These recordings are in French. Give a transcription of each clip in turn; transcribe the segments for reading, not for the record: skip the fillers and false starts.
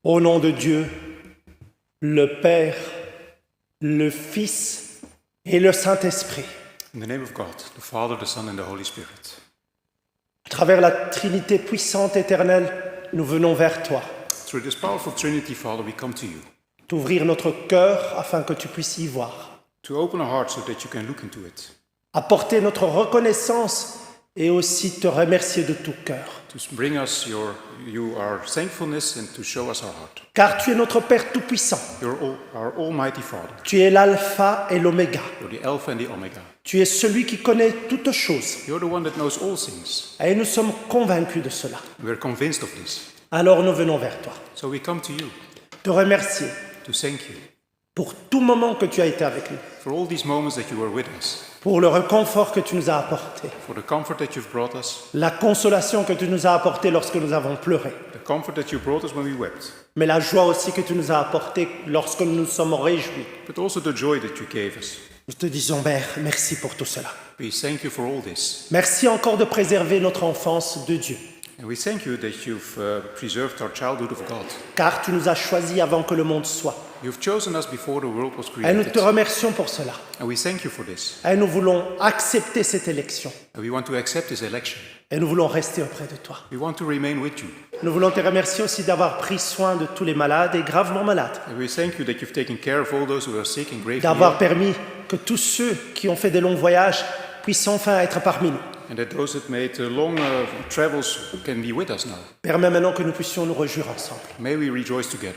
Au nom de Dieu, le Père, le Fils et le Saint-Esprit. In the name of God, the Father, the Son, and the Holy Spirit. À travers la Trinité puissante éternelle, nous venons vers toi. Through this powerful Trinity, Father, we come to you. T'ouvrir notre cœur afin que tu puisses y voir. To open our hearts so that you can look into it. Apporter notre reconnaissance et aussi te remercier de tout cœur. To bring us our thankfulness and to show us our heart. Car tu es notre Père tout-puissant. You're our Almighty Father. Tu es l'alpha et l'oméga. You're the Alpha and the Omega. Tu es celui qui connaît toutes choses. You're the one that knows all things. Et nous sommes convaincus de cela. We're convinced of this. Alors nous venons vers toi. So we come to you Te remercier to thank you pour tout moment que tu as été avec nous. for all these moments that you were with us, Pour le réconfort que tu nous as apporté. for the comfort that you've brought us, La consolation que tu nous as apportée lorsque nous avons pleuré. the comfort that you brought us when we wept, Mais la joie aussi que tu nous as apportée lorsque nous nous sommes réjouis. but also the joy that you gave us. Nous te disons, Père, merci pour tout cela. We thank you for all this. Merci encore de préserver notre enfance de Dieu. And we thank you that you've preserved our childhood of God. Car tu nous as choisis avant que le monde soit. You've chosen us before the world was Et nous created. te remercions pour cela. And we thank you for this. Et nous voulons accepter cette élection. And we want to accept this election. Et nous voulons rester auprès de toi. We want to remain with you. Nous voulons te remercier aussi d'avoir pris soin de tous les malades et gravement malades. And we thank you that you've taken care of all those who are sick and gravely D'avoir ill. permis que tous ceux qui ont fait des longs voyages puissent enfin être parmi nous. And that those that made long travels can be with us now. Permets maintenant que nous puissions nous réjouir ensemble. May we rejoice together.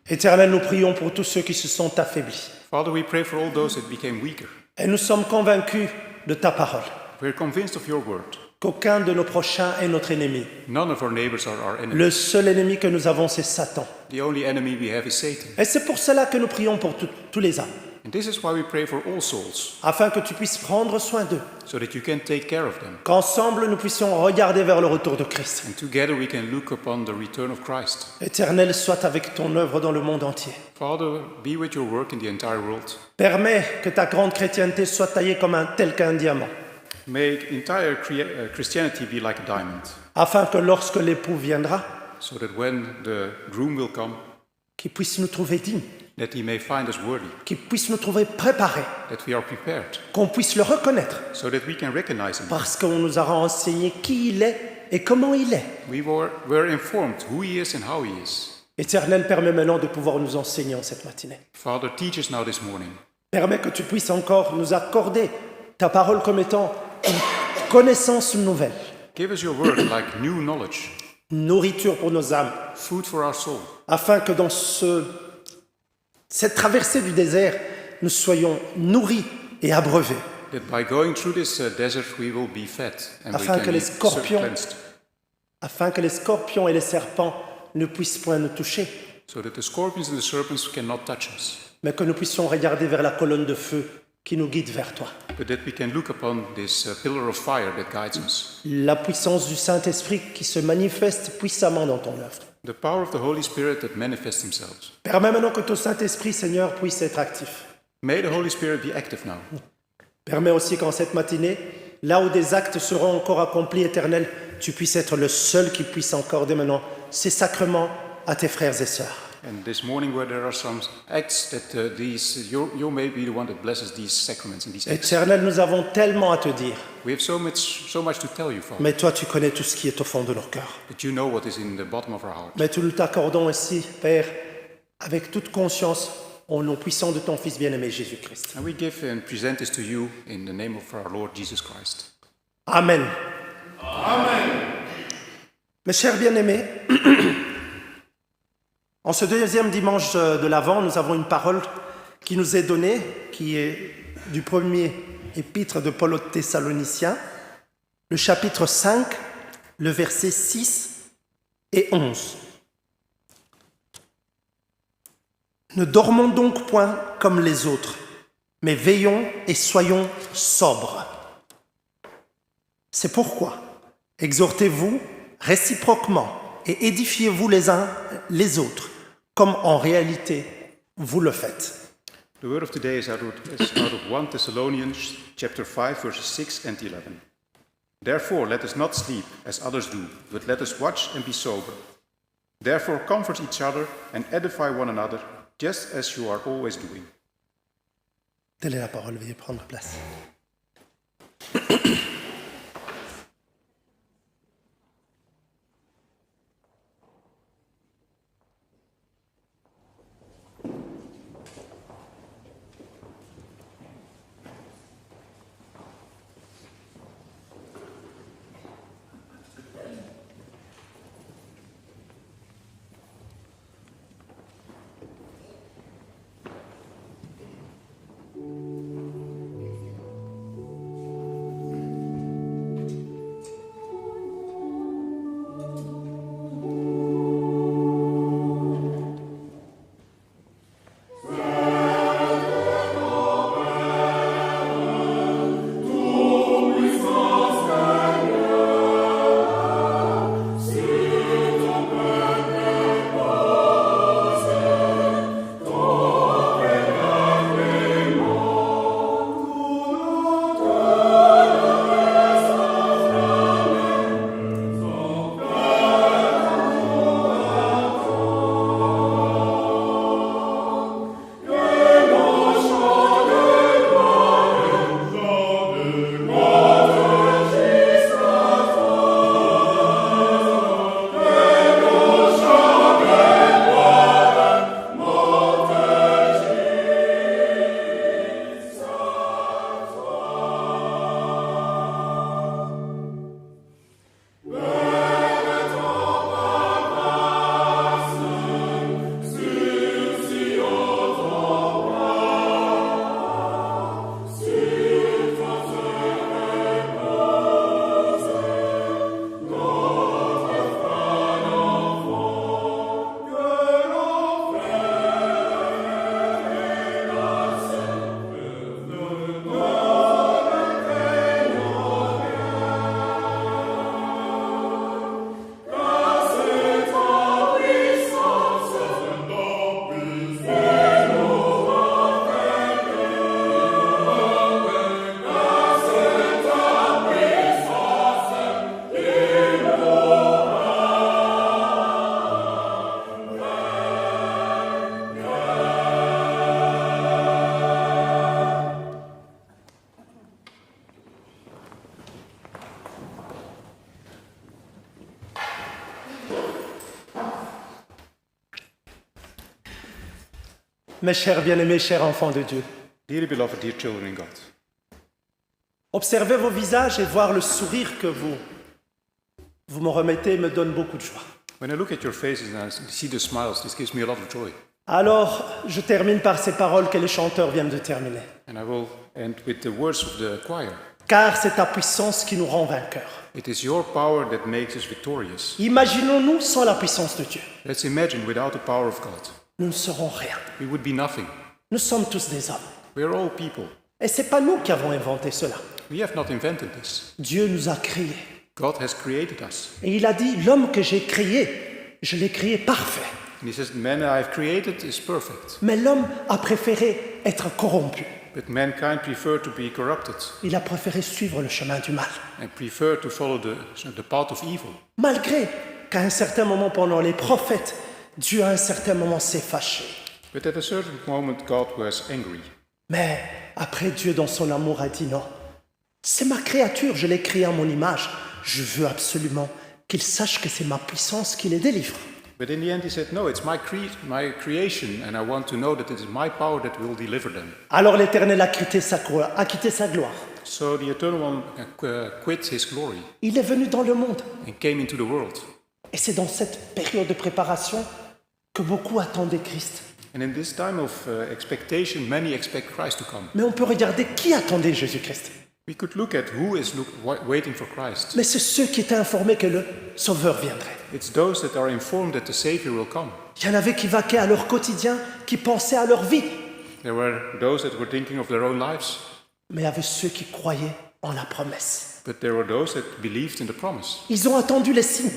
Éternel, nous prions pour tous ceux qui se sont affaiblis. Father, we pray for all those that became weaker. Et nous sommes convaincus de ta parole, We're convinced of your word. qu'aucun de nos prochains est notre ennemi. None of our neighbors are our enemy. Le seul ennemi que nous avons, c'est Satan. The only enemy we have is Satan. Et c'est pour cela que nous prions pour tous les âmes, And this is why we pray for all souls, afin que tu puisses prendre soin d'eux, so that you can take care of them. qu'ensemble nous puissions regarder vers le retour de Christ. And together we can look upon the return of Christ. Éternel, sois avec ton œuvre dans le monde entier. Father, be with your work in the entire world. Permets que ta grande chrétienté soit taillée comme tel qu'un diamant, Make entire Christianity be like a diamond, afin que lorsque l'époux viendra, so that when the groom will come, qu'il puisse nous trouver dignes, that he may find us worthy, qu'il puisse nous trouver préparés, that we are prepared, qu'on puisse le reconnaître, so that we can recognize him. parce qu'on nous a renseigné qui il est et comment il est. We were informed who he is and how he is. Éternel, permets maintenant de pouvoir nous enseigner en cette matinée. Father, teach us now this morning. Permets que tu puisses encore nous accorder ta parole comme étant une connaissance nouvelle, Give us your word like new knowledge, nourriture pour nos âmes, food for our soul, afin que dans cette traversée du désert, nous soyons nourris et abreuvés, that by going through this desert we will be fed and we afin can que be les scorpions, cleansed, afin que les scorpions et les serpents ne puissent point nous toucher, so that the scorpions and the serpents cannot touch us, mais que nous puissions regarder vers la colonne de feu qui nous guide vers toi. but that we can look upon this pillar of fire that guides us, La puissance du Saint-Esprit qui se manifeste puissamment dans ton œuvre. the power of the Holy Spirit that manifests himself. Permets maintenant que ton Saint-Esprit, Seigneur, puisse être actif. May the Holy Spirit be active now. Permets aussi qu'en cette matinée, là où des actes seront encore accomplis, Éternel, tu puisses être le seul qui puisse accorder maintenant ces sacrements à tes frères et sœurs. And this morning where there are some acts that you may be the one that blesses these sacraments and these acts. Éternel, nous avons tellement à te dire, We have so much to tell you, Father, mais toi, tu connais tout ce qui est au fond de nos cœurs. but you know what is in the bottom of our heart. Mais nous t'accordons aussi, Père, avec toute conscience, au nom puissant de ton Fils bien-aimé Jésus-Christ. And we give and present this to you in the name of our Lord Jesus Christ. Amen. Amen. Mes chers bien-aimés, en ce deuxième dimanche de l'Avent, nous avons une parole qui nous est donnée, qui est du premier épître de Paul aux Thessaloniciens, le chapitre 5, le verset 6 et 11. Ne dormons donc point comme les autres, mais veillons et soyons sobres. C'est pourquoi exhortez-vous réciproquement et édifiez-vous les uns les autres, comme en réalité vous le faites. The word of today is out of 1 Thessalonians chapter 5 verses 6 and 11. Therefore let us not sleep as others do, but let us watch and be sober. Therefore, comfort each other and edify one another, just as you are always doing. Telle est la parole, veuillez prendre place. Mes chers bien-aimés, chers enfants de Dieu, Dearly beloved, dear children in God, observer vos visages et voir le sourire que vous me remettez me donne beaucoup de joie. when I look at your faces and I see the smiles, this gives me a lot of joy. Alors, je termine par ces paroles que les chanteurs viennent de terminer. And I will end with the words of the choir. Car c'est ta puissance qui nous rend vainqueurs. It is your power that makes us victorious. Imaginons-nous sans la puissance de Dieu. Let's imagine without the power of God, Nous ne serons rien. we would be nothing. Nous sommes tous des hommes. We are all people. Et ce n'est pas nous qui avons inventé cela. We have not invented this. Dieu nous a créés. God has created us. Et il a dit, l'homme que j'ai créé, je l'ai créé parfait. And he says, the man I have created is perfect. Mais l'homme a préféré être corrompu. But mankind prefer to be corrupted Il a préféré suivre le chemin du mal. and prefer to follow the path of evil. Malgré qu'à un certain moment pendant les prophètes, Dieu à un certain moment s'est fâché. But at a certain moment, God was angry. Mais après, Dieu dans son amour a dit non. C'est ma créature, je l'ai créée à mon image. Je veux absolument qu'il sache que c'est ma puissance qui les délivre. But in the end, he said, no, it's my creation, and I want to know that it is my power that will deliver them. Alors l'Éternel a quitté sa gloire. So the Eternal One quit his glory Il est venu dans le monde. and came into the world. Et c'est dans cette période de préparation que beaucoup attendaient Christ. And in this time of expectation, many expect Christ to come. Mais on peut regarder qui attendait Jésus-Christ. We could look at who is waiting for Christ. Mais c'est ceux qui étaient informés que le Sauveur viendrait. It's those that are informed that the Savior will come. Il y en avait qui vaquaient à leur quotidien, qui pensaient à leur vie. There were those that were thinking of their own lives. Mais il y avait ceux qui croyaient en la promesse. But there were those that believed in the promise. Ils ont attendu les signes.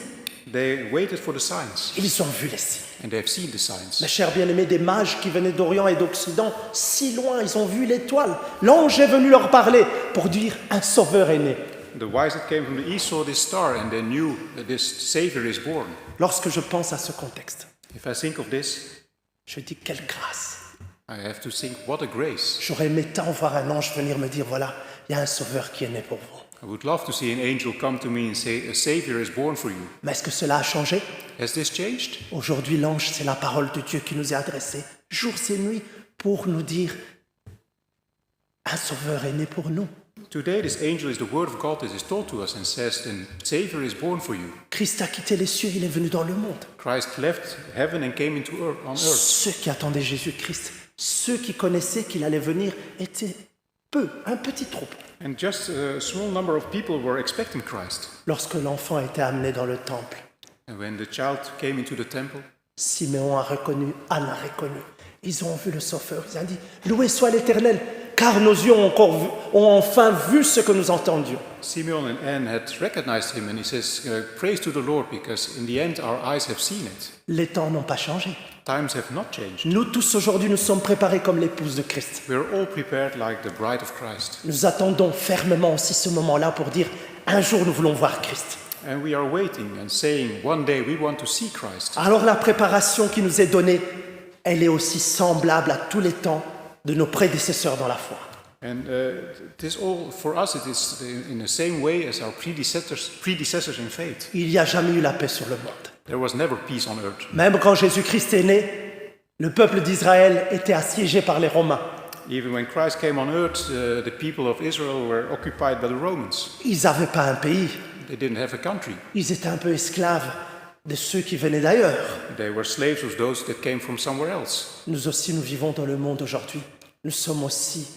They waited for the signs, Ils ont vu les signes. and they have seen the signs. Mes chers bien-aimés, des mages qui venaient d'Orient et d'Occident, si loin, ils ont vu l'étoile. L'ange est venu leur parler pour dire un sauveur est né. The wise that came from the east saw this star and they knew that this Savior is born. Lorsque je pense à ce contexte, If I think of this, je dis quelle grâce. I have to think, what a grace. J'aurais aimé tant voir un ange venir me dire, voilà, il y a un sauveur qui est né pour vous. I would love to see an angel come to me and say, a Savior is born for you. Mais est-ce que cela a changé? Has this changed? Aujourd'hui, l'ange, c'est la parole de Dieu qui nous est adressée, jour et nuit, pour nous dire, un sauveur est né pour nous. Today, this angel is the word of God that is told to us and says, the Savior is born for you. Christ a quitté les cieux, il est venu dans le monde. Christ left heaven and came into earth, on earth. Ceux qui attendaient Jésus-Christ, ceux qui connaissaient qu'il allait venir, étaient peu, un petit troupeau. And just a small number of people were expecting Christ. Lorsque l'enfant a été amené dans le temple, And when the child came into the temple, Siméon a reconnu, Anne a reconnu. Ils ont vu le Sauveur. Ils ont dit, loué soit l'Éternel, car nos yeux ont enfin vu ce que nous entendions. Simeon and Anne had recognized him, and he says, praise to the Lord, because in the end our eyes have seen it. Les temps n'ont pas changé. Times have not changed. Nous tous aujourd'hui, nous sommes préparés comme l'épouse de Christ. We are all prepared like the bride of Christ. Nous attendons fermement aussi ce moment-là pour dire, un jour nous voulons voir Christ. And we are waiting and saying, one day we want to see Christ. Alors la préparation qui nous est donnée, elle est aussi semblable à tous les temps de nos prédécesseurs dans la foi. And this all, for us, it is in the same way as our predecessors in faith. Il n'y a jamais eu la paix sur le monde. There was never peace on earth. Même quand Jésus-Christ est né, le peuple d'Israël était assiégé par les Romains. Even when Christ came on earth, the people of Israel were occupied by the Romans. Ils n'avaient pas un pays. They didn't have a country. Ils étaient un peu esclaves de ceux qui venaient d'ailleurs. They were slaves of those that came from somewhere else. Nous aussi, nous vivons dans le monde aujourd'hui. Nous sommes aussi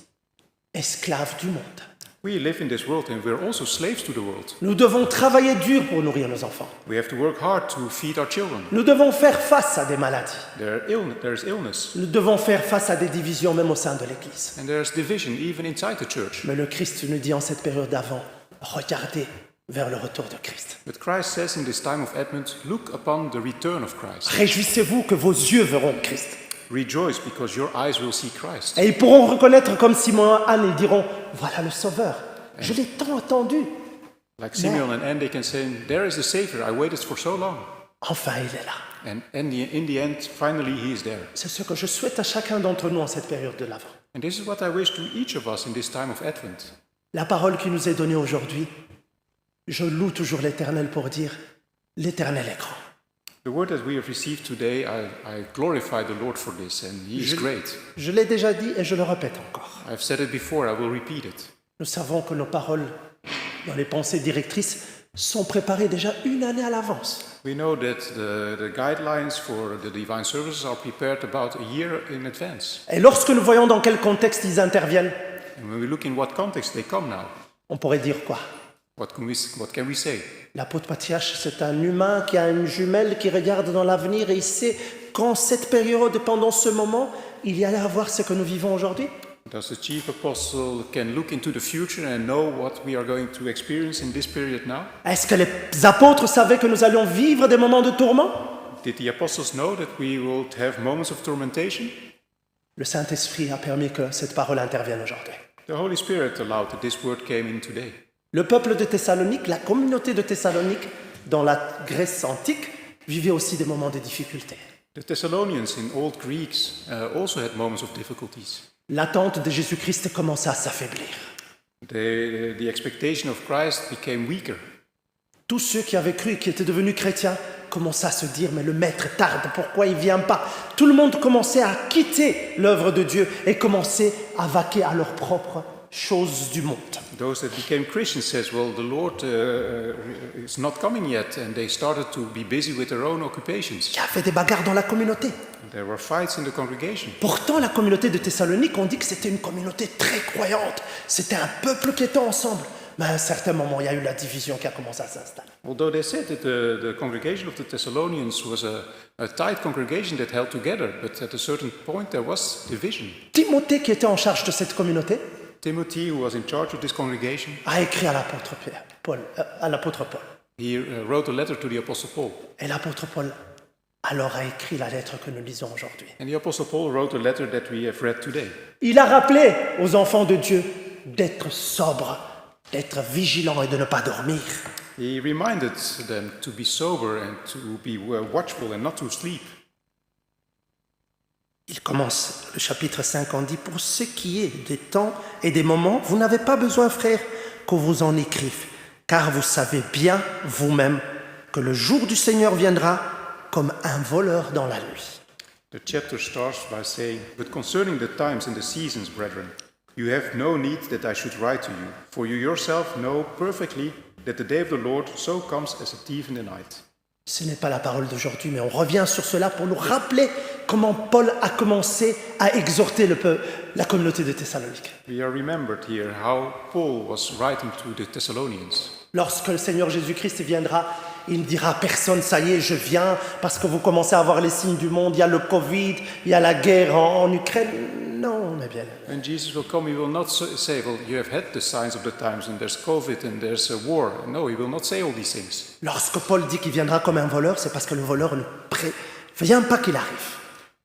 esclaves du monde. We live in this world and we're also slaves to the world. Nous devons travailler dur pour nourrir nos enfants. We have to work hard to feed our children. Nous devons faire face à des maladies. There's illness Nous devons faire face à des divisions même au sein de l'Église. and there's division even inside the church. Mais le Christ nous dit en cette période d'avant, regardez vers le retour de Christ. But Christ says in this time of Advent, look upon the return of Christ. Réjouissez-vous que vos yeux verront Christ. Rejoice because your eyes will see Christ. Et ils pourront reconnaître comme Simon et Anne, ils diront, voilà le Sauveur. Je l'ai tant attendu. Like Simeon and Anne, they can say, there is the Savior, I waited for so long. Enfin, il est là. And in the end, finally he is there. C'est ce que je souhaite à chacun d'entre nous en cette période de l'Avent. And this is what I wish to each of us in this time of Advent. La parole qui nous est donnée aujourd'hui, je loue toujours l'Éternel pour dire, l'Éternel est grand. The word that we have received today, I glorify the Lord for this, and he is great. Je l'ai déjà dit et je le répète encore. I've said it before, I will repeat it. Nous savons que nos paroles dans les pensées directrices sont préparées déjà une année à l'avance. We know that the guidelines for the divine services are prepared about a year in advance. Et lorsque nous voyons dans quel contexte ils interviennent, And when we look in what context they come now, on pourrait dire quoi? what can we say? L'apôtre Matthias, c'est un humain qui a une jumelle qui regarde dans l'avenir et il sait qu'en cette période, pendant ce moment, il y allait avoir ce que nous vivons aujourd'hui. Does the chief apostle can look into the future and know what we are going to experience in this period now? Est-ce que les apôtres savaient que nous allions vivre des moments de tourment? Did the apostles know that we will have moments of tormentation? Le Saint-Esprit a permis que cette parole intervienne aujourd'hui. The Holy Spirit allowed that this word came in today. Le peuple de Thessalonique, la communauté de Thessalonique, dans la Grèce antique, vivait aussi des moments de difficulté. The Thessalonians in Old Greeks also had moments of difficulties. L'attente de Jésus-Christ commença à s'affaiblir. The expectation of Christ became weaker. Tous ceux qui avaient cru et qui étaient devenus chrétiens commençaient à se dire « Mais le Maître tarde, pourquoi il ne vient pas ?» Tout le monde commençait à quitter l'œuvre de Dieu et commençait à vaquer à leurs propres choses du monde. Those that became Christians says, well, the Lord is not coming yet, and they started to be busy with their own occupations. Il y avait des bagarres dans la communauté. There were fights in the congregation. Pourtant, la communauté de Thessalonique, on dit que c'était une communauté très croyante. C'était un peuple qui était ensemble. Mais à un certain moment, il y a eu la division qui a commencé à s'installer. Although they said that the congregation of the Thessalonians was a tight congregation that held together, but at a certain point there was division. Timothée, qui était en charge de cette communauté, Timothy, who was in charge of this congregation, a écrit à l'apôtre Paul. he wrote a letter to the Apostle Paul. Et l'apôtre Paul alors a écrit la lettre que nous lisons aujourd'hui. And the Apostle Paul wrote a letter that we have read today. Il a rappelé aux enfants de Dieu d'être sobres, d'être vigilant et de ne pas dormir. He reminded them to be sober and to be watchful and not to sleep. Il commence le chapitre 5 en dit, pour ce qui est des temps et des moments, vous n'avez pas besoin, frères, qu'on vous en écrive, car vous savez bien vous-même que le jour du Seigneur viendra comme un voleur dans la nuit. The chapter starts by saying, "But concerning the times and the seasons, brethren, you have no need that I should write to you, for you yourself know perfectly that the day of the Lord so comes as a thief in the night." Ce n'est pas la parole d'aujourd'hui, mais on revient sur cela pour nous rappeler comment Paul a commencé à exhorter la communauté de Thessalonique. We are remembered here how Paul was writing to the Thessalonians. Lorsque le Seigneur Jésus-Christ viendra, il ne dira à personne, ça y est, je viens, parce que vous commencez à voir les signes du monde, il y a le Covid, il y a la guerre en Ukraine. Non, mes bien. When Jesus will come, he will not say, well, you have had the signs of the times, and there's COVID, and there's a war. No, he will not say all these things. Lorsque Paul dit qu'il viendra comme un voleur, c'est parce que le voleur ne prévient pas qu'il arrive.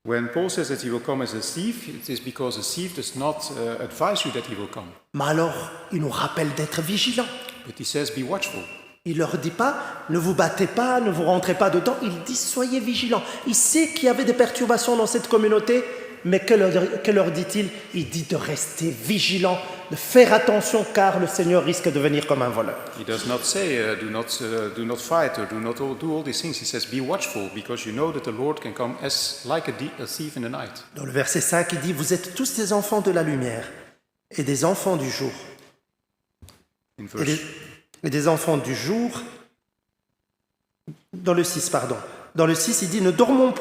When Paul says that he will come as a thief, it is because a thief does not advise you that he will come. Mais alors, il nous rappelle d'être vigilants. But he says, be watchful. Il ne leur dit pas, ne vous battez pas, ne vous rentrez pas dedans. Il dit, soyez vigilants. Il sait qu'il y avait des perturbations dans cette communauté, mais que leur dit-il? Il dit de rester vigilants, de faire attention, car le Seigneur risque de venir comme un voleur. He does not say, do not fight, or do not do all these things. He says, be watchful, because you know that the Lord can come as like a thief in the night. Dans le verset 5, il dit, vous êtes tous des enfants de la lumière et des enfants du jour. In verse Et des enfants du jour, dans le 6, pardon. Dans le 6, il dit, ne dormons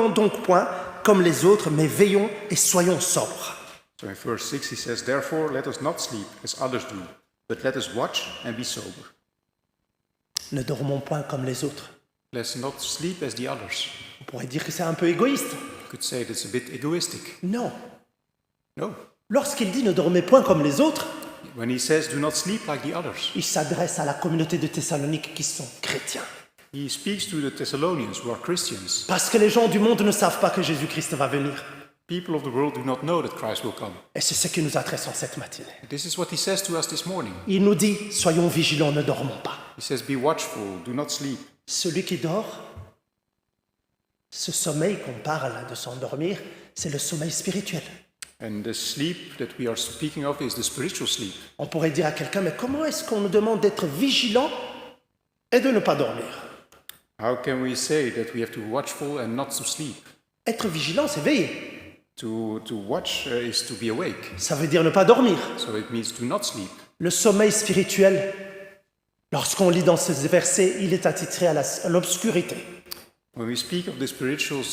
donc point comme les autres, mais veillons et soyons sobres. So in verse 6 he says, therefore let us not sleep as others do, but let us watch and be sober. Ne dormons point comme les autres. Let's not sleep as the others. On pourrait dire que c'est un peu égoïste. You could say that's a bit egoistic. Non. No. Lorsqu'il dit ne dormez point comme les autres, When he says do not sleep like the others, il s'adresse à la communauté de Thessalonique qui sont chrétiens. he speaks to the Thessalonians who are Christians. Parce que les gens du monde ne savent pas que Jésus-Christ va venir. People of the world do not know that Christ will come. Et c'est ce qui nous adresse en cette matinée. This is what he says to us this morning. Il nous dit, soyons vigilants, ne dormons pas. He says, be watchful, do not sleep. Celui qui dort, ce sommeil qu'on parle de s'endormir, c'est le sommeil spirituel. And the sleep that we are speaking of is the spiritual sleep. On pourrait dire à quelqu'un, mais comment est-ce qu'on nous demande d'être vigilant et de ne pas dormir? How can we say that we have to be watchful and not to sleep? Être vigilant, c'est veiller. To watch is to be awake. Ça veut dire ne pas dormir. So it means do not sleep. Le sommeil spirituel, lorsqu'on lit dans ces versets, il est attitré à l'obscurité. When we speak of the spiritual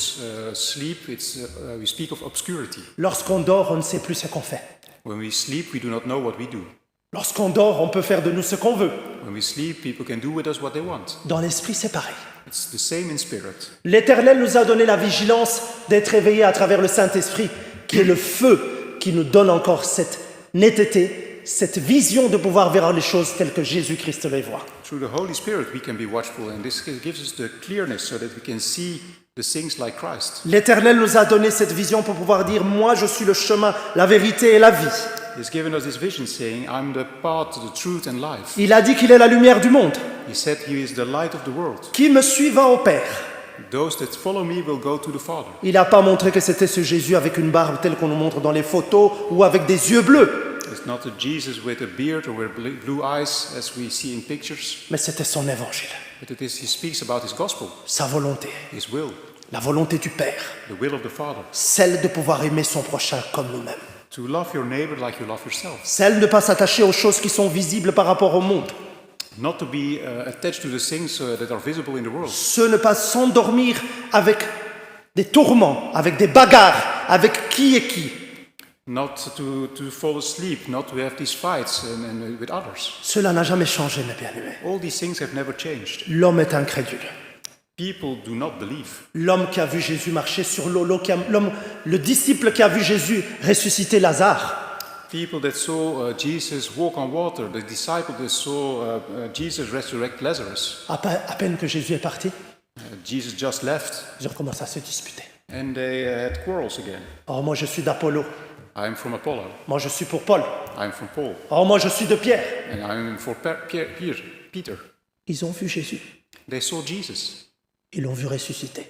sleep, we speak of obscurity. Lorsqu'on dort, on ne sait plus ce qu'on fait. When we sleep, we do not know what we do. Lorsqu'on dort, on peut faire de nous ce qu'on veut. When we sleep, people can do with us what they want. Dans l'esprit, c'est pareil. It's the same in spirit. L'Éternel nous a donné la vigilance d'être éveillés à travers le Saint-Esprit, qui est le feu qui nous donne encore cette netteté, cette vision de pouvoir voir les choses telles que Jésus-Christ les voit. Through the Holy Spirit, we can be watchful, and this gives us the clearness so that we can see the things like Christ. L'Éternel nous a donné cette vision pour pouvoir dire « Moi, je suis le chemin, la vérité et la vie ». He's given us this vision saying, I'm the path, the truth and life. Il a dit qu'il est la lumière du monde. He said he is the light of the world. Qui me suit va au Père. Those that follow me will go to the Father. Il n'a pas montré que c'était ce Jésus avec une barbe telle qu'on nous montre dans les photos ou avec des yeux bleus. It's not a Jesus with a beard or with blue eyes as we see in pictures, Mais c'était son évangile, but it is he speaks about his gospel, sa volonté, his will, la volonté du Père, the will of the Father. celle de pouvoir aimer son prochain comme nous-mêmes. To love your neighbor like you love yourself. Celle de ne pas s'attacher aux choses qui sont visibles par rapport au monde. Not to be attached to the things that are visible in the world. Ce ne pas s'endormir avec des tourments, avec des bagarres, avec qui est qui. Not to fall asleep, not to have these fights and with others. Cela n'a jamais changé, mes bien-aimés. All these things have never changed. L'homme est incrédule. People do not believe. L'homme qui a vu Jésus marcher sur l'eau, le disciple qui a vu Jésus ressusciter Lazare. People that saw Jesus walk on water, the disciple that saw Jesus resurrect Lazarus. À peine que Jésus est parti, Jesus just left, ils ont commencé à se disputer. and they had quarrels again. Oh, moi je suis d'Apollo. I'm from Apollo. Moi, je suis pour Paul. I'm from Paul. Oh, moi, je suis de Pierre. And I'm for Peter. Ils ont vu Jésus. They saw Jesus. Ils l'ont vu ressusciter.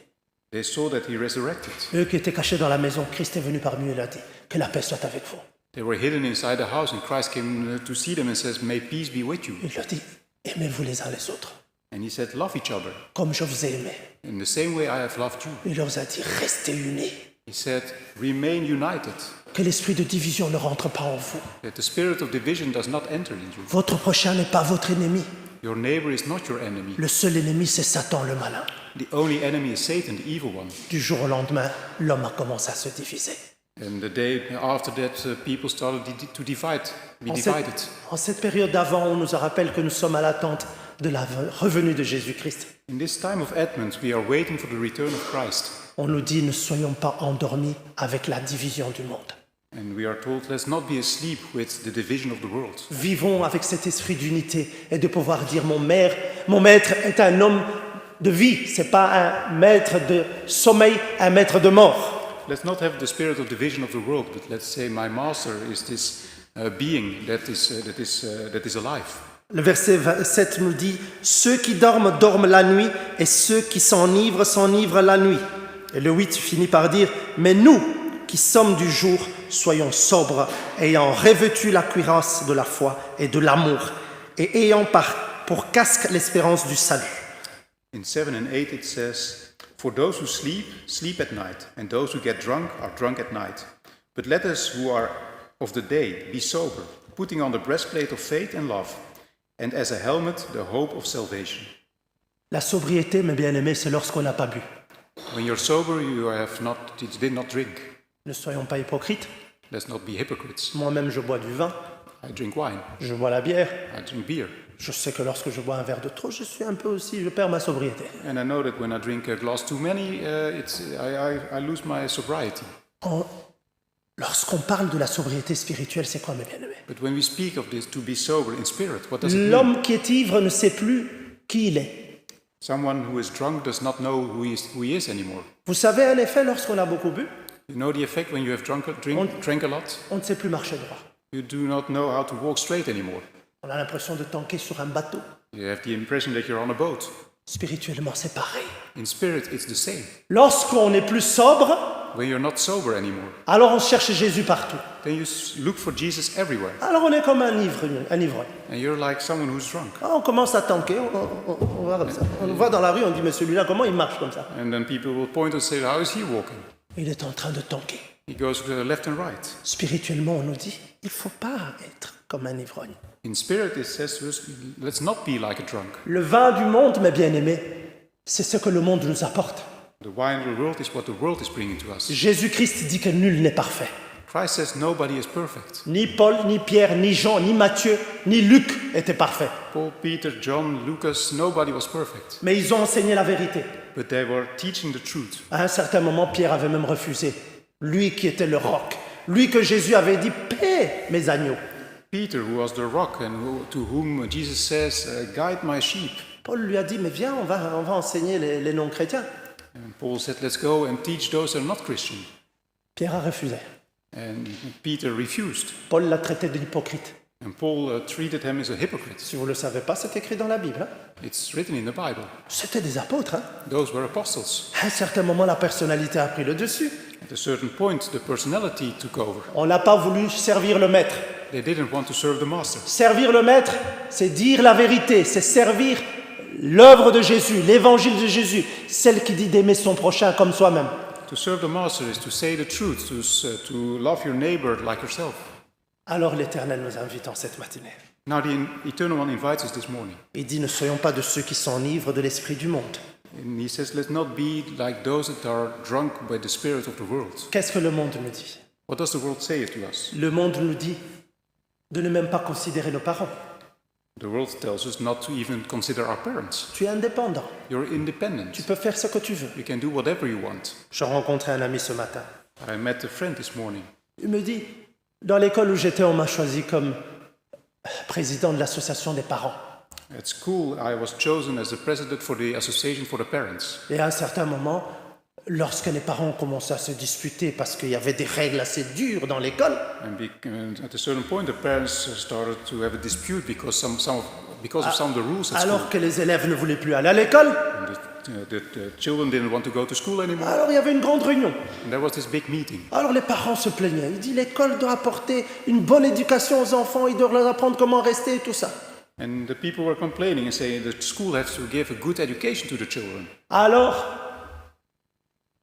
They saw that he resurrected. Eux qui étaient cachés dans la maison, Christ est venu parmi eux et il a dit que la paix soit avec vous. They were hidden inside the house, and Christ came to see them and says, "May peace be with you." Il leur dit, aimez-vous les uns les autres, And he said, "Love each other comme je vous ai aimé. in the same way I have loved you." Il leur a dit, restez unis. He said, "Remain united, Que l'esprit de division ne rentre pas en vous. that the spirit of division does not enter in you. Votre prochain n'est pas votre ennemi. Your neighbor is not your enemy. Le seul ennemi, c'est Satan, le malin. The only enemy is Satan, the evil one." Du jour au lendemain, l'homme a commencé à se diviser. And the day after that, people started to be divided. En cette période d'avant, on nous rappelle que nous sommes à l'attente de la revenue de Jésus-Christ. In this time of Advent, we are waiting for the return of Christ. On nous dit, ne soyons pas endormis avec la division du monde. And we are told, let's not be asleep with the division of the world. Vivons avec cet esprit d'unité et de pouvoir dire, mon maître est un homme de vie, c'est pas un maître de sommeil, un maître de mort. Let's not have the spirit of division of the world, but let's say, my master is this being that is alive. Le verset 7 nous dit, ceux qui dorment, dorment la nuit, et ceux qui s'enivrent, s'enivrent la nuit. Et le 8 finit par dire, mais nous, qui sommes du jour, soyons sobres, ayant revêtu la cuirasse de la foi et de l'amour, et ayant pour casque l'espérance du salut. In 7 and 8 it says, "For those who sleep, sleep at night, and those who get drunk are drunk at night. But let us who are of the day be sober, putting on the breastplate of faith and love, and as a helmet the hope of salvation." La sobriété, mes bien-aimés, c'est lorsqu'on n'a pas bu. When you're sober, you did not drink. Ne soyons pas hypocrites. Let's not be hypocrites. Moi-même, je bois du vin, I drink wine. je bois la bière. I drink beer. Je sais que lorsque je bois un verre de trop, je perds ma sobriété. And I know that when I drink a glass too many, I lose my sobriety. Lorsqu'on parle de la sobriété spirituelle, c'est quoi, mes bien-aimés? But when we speak of this, to be sober in spirit, what does it mean? L'homme qui est ivre ne sait plus qui il est. Someone who is drunk does not know who he is anymore. Vous savez, en effet, lorsqu'on a beaucoup bu, You know the effect when you have drank a lot? on ne sait plus marcher droit. You do not know how to walk straight anymore. On a l'impression de tanker sur un bateau. You have the impression that you're on a boat. Spirituellement, c'est pareil. In spirit, it's the same. Lorsqu'on n'est plus sobre, When you're not sober anymore, alors on cherche Jésus partout. then you look for Jesus everywhere. Alors on est comme un ivrogne. And you're like someone who's drunk. Ah, on commence à tanker, on va comme ça. On le voit dans la rue, on dit, mais celui-là, comment il marche comme ça? And then people will point and say, how is he walking? Il est en train de tanker. He goes left and right. Spirituellement, on nous dit, il ne faut pas être comme un ivrogne. In spirit, it says to us, let's not be like a drunk. Le vin du monde, mes bien-aimés, c'est ce que le monde nous apporte. The wine of the world is what the world is bringing to us. Jésus-Christ dit que nul n'est parfait. Christ says nobody is perfect. Ni Paul, ni Pierre, ni Jean, ni Matthieu, ni Luc étaient parfaits. Paul, Peter, John, Lucas, nobody was perfect. Mais ils ont enseigné la vérité. But they were teaching the truth. À un certain moment, Pierre avait même refusé. Lui qui était le roc. Lui que Jésus avait dit, paix mes agneaux. Peter, who was the rock and to whom Jesus says, guide my sheep. Paul lui a dit, mais viens, on va enseigner les non-chrétiens. And Paul said, let's go and teach those that are not Christian. Pierre a refusé. And Peter refused. Paul l'a traité d'hypocrite. And Paul treated him as a hypocrite. Si vous ne le savez pas, c'est écrit dans la Bible. Hein? It's written in the Bible. C'était des apôtres. Hein? Those were apostles. À un certain moment, la personnalité a pris le dessus. At a certain point, the personality took over. On n'a pas voulu servir le maître. They didn't want to serve the master. Servir le maître, c'est dire la vérité, c'est servir l'œuvre de Jésus, l'évangile de Jésus, celle qui dit d'aimer son prochain comme soi-même. To serve the master is to say the truth, to love your neighbor like yourself. Alors l'Éternel nous invite en cette matinée. Now the Eternal One invites us this morning. Il dit, ne soyons pas de ceux qui s'enivrent de l'esprit du monde. And he says, let's not be like those that are drunk by the spirit of the world. Qu'est-ce que le monde nous dit? What does the world say to us? Le monde nous dit de ne même pas considérer nos parents. The world tells us not to even consider our parents. Tu es indépendant, You're independent. tu peux faire ce que tu veux. You can do whatever you want. Je rencontrais un ami ce matin. I met a friend this morning. Il me dit, dans l'école où j'étais, on m'a choisi comme président de l'association des parents. At school, I was chosen as the president for the Association for the Parents. Et à un certain moment, lorsque les parents ont commencé à se disputer parce qu'il y avait des règles assez dures dans l'école, And at a certain point, the parents started to have a dispute because because of some of the rules at school. alors que les élèves ne voulaient plus aller à l'école, And the children didn't want to go to school anymore. alors il y avait une grande réunion. And there was this big meeting. Alors les parents se plaignaient. Ils disent l'école doit apporter une bonne éducation aux enfants, ils doivent leur apprendre comment rester et tout ça. And the people were complaining and saying the school has to give a good education to the children. Alors,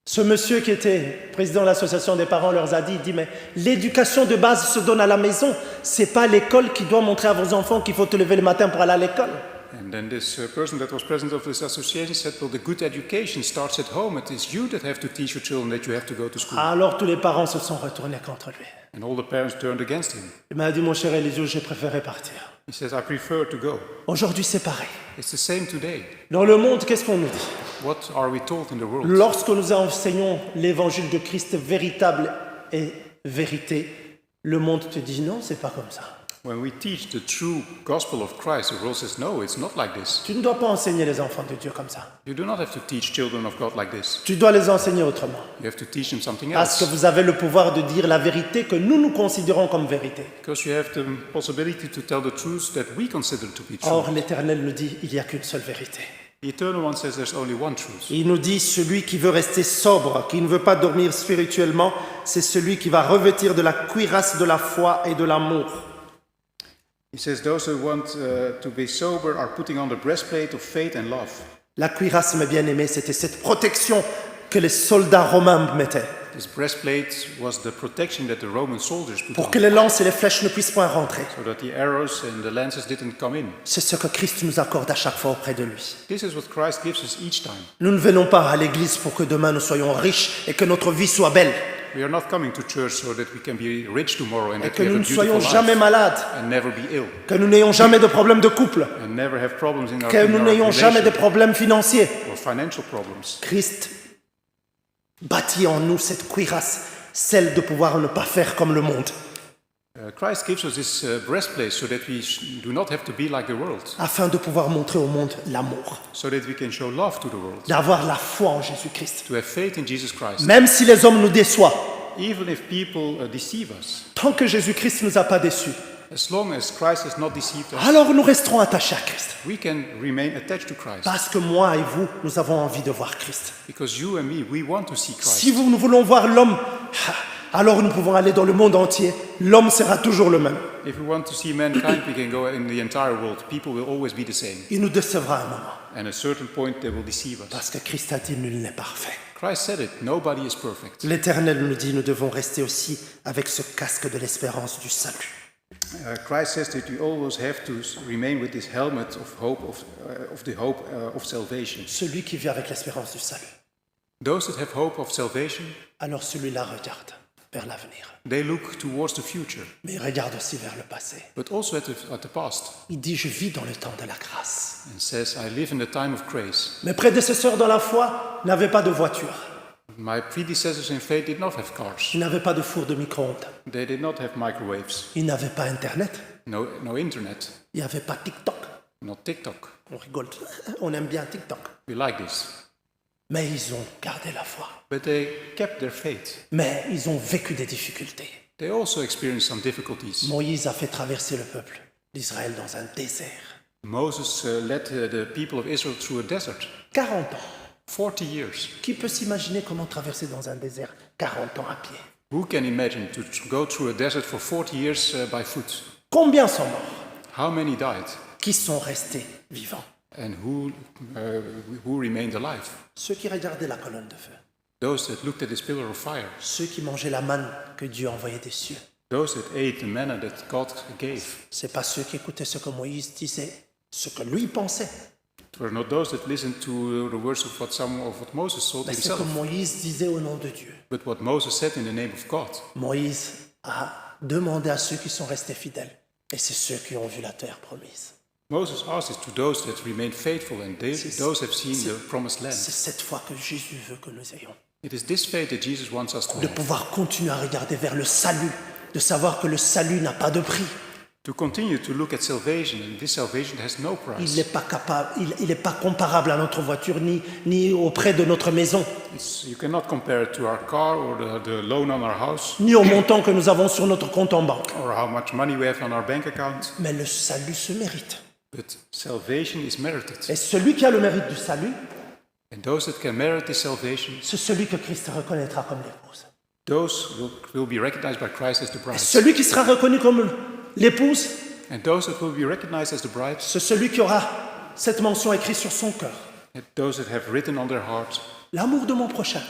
ce monsieur qui était président de l'association des parents leur a dit, il dit, mais l'éducation de base se donne à la maison. C'est pas l'école qui doit montrer à vos enfants qu'il faut te lever le matin pour aller à l'école. And then this person that was president of this association said, well, the good education starts at home. It is you that have to teach your children that you have to go to school. Alors tous les parents se sont retournés contre lui. And all the parents turned against him. Il m'a dit, mon cher Elisio, j'ai préféré partir. He says, I prefer to go. Aujourd'hui, c'est pareil. It's the same today. Dans le monde, qu'est-ce qu'on nous dit? What are we told in the world? Lorsque nous enseignons l'évangile de Christ véritable et vérité, le monde te dit non, c'est pas comme ça. When we teach the true gospel of Christ, the world says, no, it's not like this. Tu ne dois pas enseigner les enfants de Dieu comme ça. You do not have to teach children of God like this. Tu dois les enseigner autrement. You have to teach them something Parce que else. vous avez le pouvoir de dire la vérité que nous considérons comme vérité. Because you have the possibility to tell the truth that we consider to be true. Or, l'Éternel nous dit, il n'y a qu'une seule vérité. The Eternal One says there's only one truth. Il nous dit, celui qui veut rester sobre, qui ne veut pas dormir spirituellement, c'est celui qui va revêtir de la cuirasse de la foi et de l'amour. He says those who want to be sober are putting on the breastplate of faith and love. La cuirasse, mes bien-aimés, c'était cette protection que les soldats romains mettaient This breastplate was the protection that the Roman soldiers put pour on, que les lances et les flèches ne puissent point rentrer. so that the arrows and the lances didn't come in. C'est ce que Christ nous accorde à chaque fois auprès de lui. This is what Christ gives us each time. Nous ne venons pas à l'église pour que demain nous soyons riches et que notre vie soit belle We are not coming to church so that we can be rich tomorrow and et that que we have nous a ne soyons beautiful jamais life malades, and never be ill que nous n'ayons jamais de problèmes de couple, and never have problems in our, que nous n'ayons jamais de relationship problèmes financiers. or financial problems. Christ bâtit en nous cette cuirasse, celle de pouvoir ne pas faire comme le monde, Christ gives us this breastplate so that we do not have to be like the world, afin de pouvoir montrer au monde l'amour, so that we can show love to the world, d'avoir la foi en Jésus-Christ. to have faith in Jesus Christ. Même si les hommes nous déçoivent, Even if people deceive us, tant que Jésus-Christ ne nous a pas déçus, as long as Christ has not deceived us, alors nous resterons attachés à Christ. we can remain attached to Christ. Parce que moi et vous, nous avons envie de voir Christ. Because you and me, we want to see Christ. Si nous voulons voir l'homme, alors nous pouvons aller dans le monde entier. L'homme sera toujours le même. If we want to see mankind, we can go in the entire world. People will always be the same. Il nous décevra un moment. And at a certain point, they will deceive us. Parce que Christ a dit, nul n'est parfait. Christ said it, nobody is perfect. L'Éternel nous dit, nous devons rester aussi avec ce casque de l'espérance du salut. Christ says that you always have to remain with this helmet of hope, of the hope of salvation. Celui qui vit avec l'espérance du salut. Those that have hope of salvation, Alors celui-là regarde vers l'avenir. they look towards the future, Mais il regarde aussi vers le passé. but also at the past. Il dit, je vis dans le temps de la grâce. And says, I live in the time of grace. Mes prédécesseurs dans la foi n'avaient pas de voiture. My predecessors in faith did not have cars. Ils n'avaient pas de four de micro-ondes. They did not have microwaves, Ils n'avaient pas Internet. no internet, Il n'y avait pas TikTok. not TikTok. On rigole. On aime bien TikTok. We like this. Mais ils ont gardé la foi. But they kept their faith. Mais ils ont vécu des difficultés. They also experienced some difficulties. Moïse a fait traverser le peuple d'Israël dans un désert. Moses led the people of Israel through a desert, 40 ans. 40 years. Qui peut s'imaginer comment traverser dans un désert 40 ans à pied? Who can imagine to go through a desert for 40 years by foot? Combien sont morts? How many died? Qui sont restés vivants? And who remained alive? Ceux qui regardaient la colonne de feu. Those that looked at this pillar of fire. Ceux qui mangeaient la manne que Dieu envoyait des cieux. Those that ate the manna that God gave. Ce n'est pas ceux qui écoutaient ce que Moïse disait, ce que lui pensait. It were not those that listened to the words of what Moses thought Mais ce himself, que Moïse disait au nom de Dieu. but what Moses said in the name of God. Moïse a demandé à ceux qui sont restés fidèles. Et c'est ceux qui ont vu la terre promise. Moses asked it to those that remained faithful, and those have seen the promised land. C'est cette foi que Jésus veut que nous ayons. It is this faith that Jesus wants us to De have, pouvoir continuer à regarder vers le salut. De savoir que le salut n'a pas de prix. To continue to look at salvation, and this salvation has no Il price. n'est pas capable, il n'est pas comparable à notre voiture ni auprès de notre maison, You cannot compare it to our car or the loan on our house ni au montant que nous avons sur notre compte en banque. or how much money we have on our bank account. Mais le salut se mérite. But salvation is merited. Et celui qui a le mérite du salut, And those that can merit this salvation, c'est celui que Christ reconnaîtra comme l'épouse. those will be recognized by Christ as the Et bride. celui qui sera reconnu comme l'épouse, And those that will be recognized as the bride, c'est celui qui aura cette mention écrite sur son cœur. and those that have written on their heart, L'amour de mon prochain,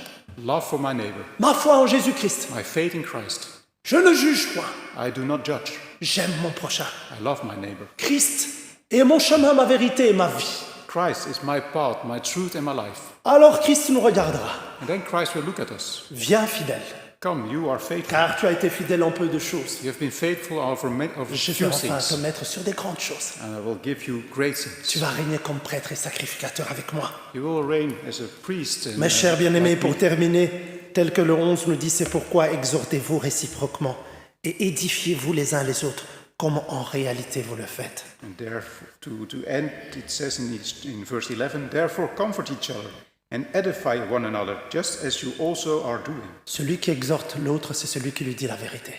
love for my neighbor, ma foi en Jésus-Christ. my faith in Christ. Je ne juge point, I do not judge. j'aime mon prochain. I love my neighbor. Christ est mon chemin, ma vérité et ma vie. Christ is my path, my truth, and my life. Alors Christ nous regardera. And then Christ will look at us. Viens fidèle, Come, you are faithful. car tu as été fidèle en peu de choses. You have been faithful over Je vais few enfin te things, mettre sur des grandes choses. and I will give you great Tu things. vas régner comme prêtre et sacrificateur avec moi. You will reign as a priest. And, Mes chers bien-aimés, like me. pour terminer, tel que le 11 nous dit, c'est pourquoi exhortez-vous réciproquement et édifiez-vous les uns les autres, comme en réalité vous le faites. And therefore, to end, it says in verse 11, therefore comfort each other and edify one another, just as you also are doing. Celui qui exhorte l'autre, c'est celui qui lui dit la vérité.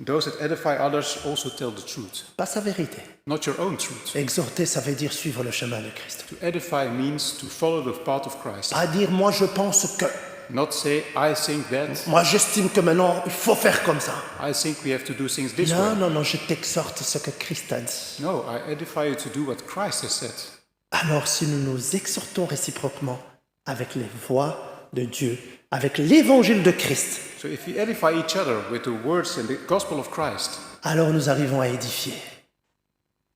Those that edify others also tell the truth, Pas sa vérité. not your own truth. Exhorter, ça veut dire suivre le chemin de Christ. To edify means to follow the path of Christ, Pas dire moi je pense que, not say, I think that, moi j'estime que maintenant il faut faire comme ça. I think we have to do things this Non, way. non, non, je t'exhorte ce que Christ a dit. No, I edify you to do what Christ has said. Alors si nous nous exhortons réciproquement avec les voix de Dieu, avec l'évangile de Christ, So if we edify each other with the words and the gospel of Christ, alors nous arrivons à édifier.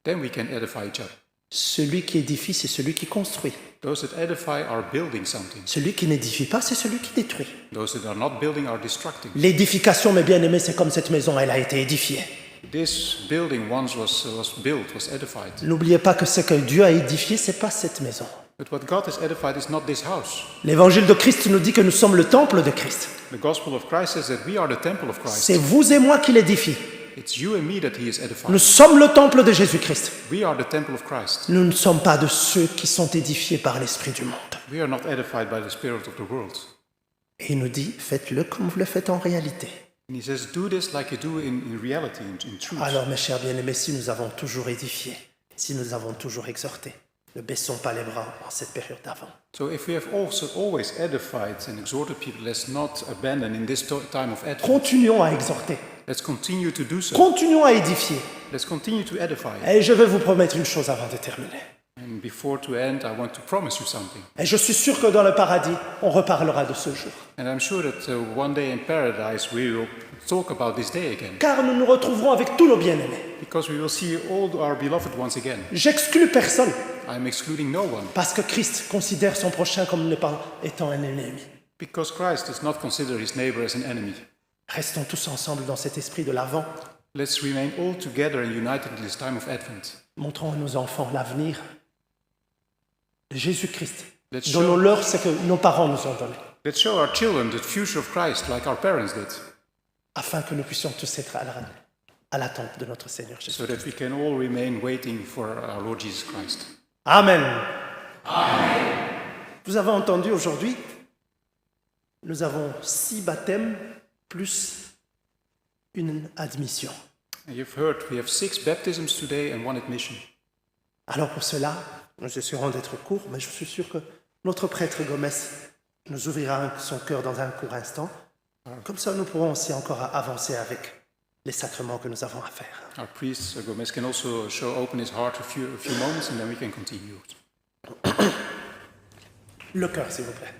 then we can edify each other. Celui qui édifie, c'est celui qui construit. Those that edify are building something. Celui qui n'édifie pas, c'est celui qui détruit. Those that are not building are destructing. L'édification, mes bien-aimés, c'est comme cette maison, elle a été édifiée. This building once was built, was edified. N'oubliez pas que ce que Dieu a édifié, c'est pas cette maison. But what God has edified is not this house. L'évangile de Christ nous dit que nous sommes le temple de Christ. The gospel of Christ says that we are the temple of Christ. C'est vous et moi qui l'édifie. It's you and me that he is edifying. Nous sommes le temple de Jésus-Christ. We are the temple of Christ. Nous ne sommes pas de ceux qui sont édifiés par l'esprit du monde. We are not edified by the spirit of the world. Et il nous dit, faites-le comme vous le faites en réalité. And he says, do this like you do in reality, in truth. Alors, mes chers bien-aimés, si nous avons toujours édifié, si nous avons toujours exhorté, ne baissons pas les bras en cette période d'avant. So if we have also always edified and exhorted people, let's not abandon in this time of Advent. Continuons à exhorter. Let's continue to do so. Continuons à édifier. Let's continue to edify. Et je vais vous promettre une chose avant de terminer. And before to end, I want to promise you something. Et je suis sûr que dans le paradis, on reparlera de ce jour. And I'm sure that one day in paradise we will talk about this day again. Car nous nous retrouverons avec tous nos bien-aimés. Because we will see all our beloved ones again. J'exclus personne, I'm excluding no one. parce que Christ considère son prochain comme ne pas étant un ennemi. Because Christ does not consider his neighbor as an enemy. Restons tous ensemble dans cet esprit de l'Avent. Let's remain all together and united in this time of Advent. Montrons à nos enfants l'avenir de Jésus-Christ. Let's Donnons-leur ce que nos parents nous ont donné, Let's show our children the future of Christ like our parents did, afin que nous puissions tous être à l'attente de notre Seigneur Jésus. so that we can all remain waiting for our Lord Jesus Christ. Amen. Vous avez entendu aujourd'hui, nous avons 6 baptêmes plus une admission. And you've heard we have 6 baptisms today and 1 admission. Alors pour cela, nous essaierons d'être courts, mais je suis sûr que notre prêtre Gomez nous ouvrira son cœur dans un court instant. Comme ça, nous pourrons aussi encore avancer avec les sacrements que nous avons à faire. Our priest Gomez can also open his heart a few moments, and then we can continue. Le cœur, s'il vous plaît.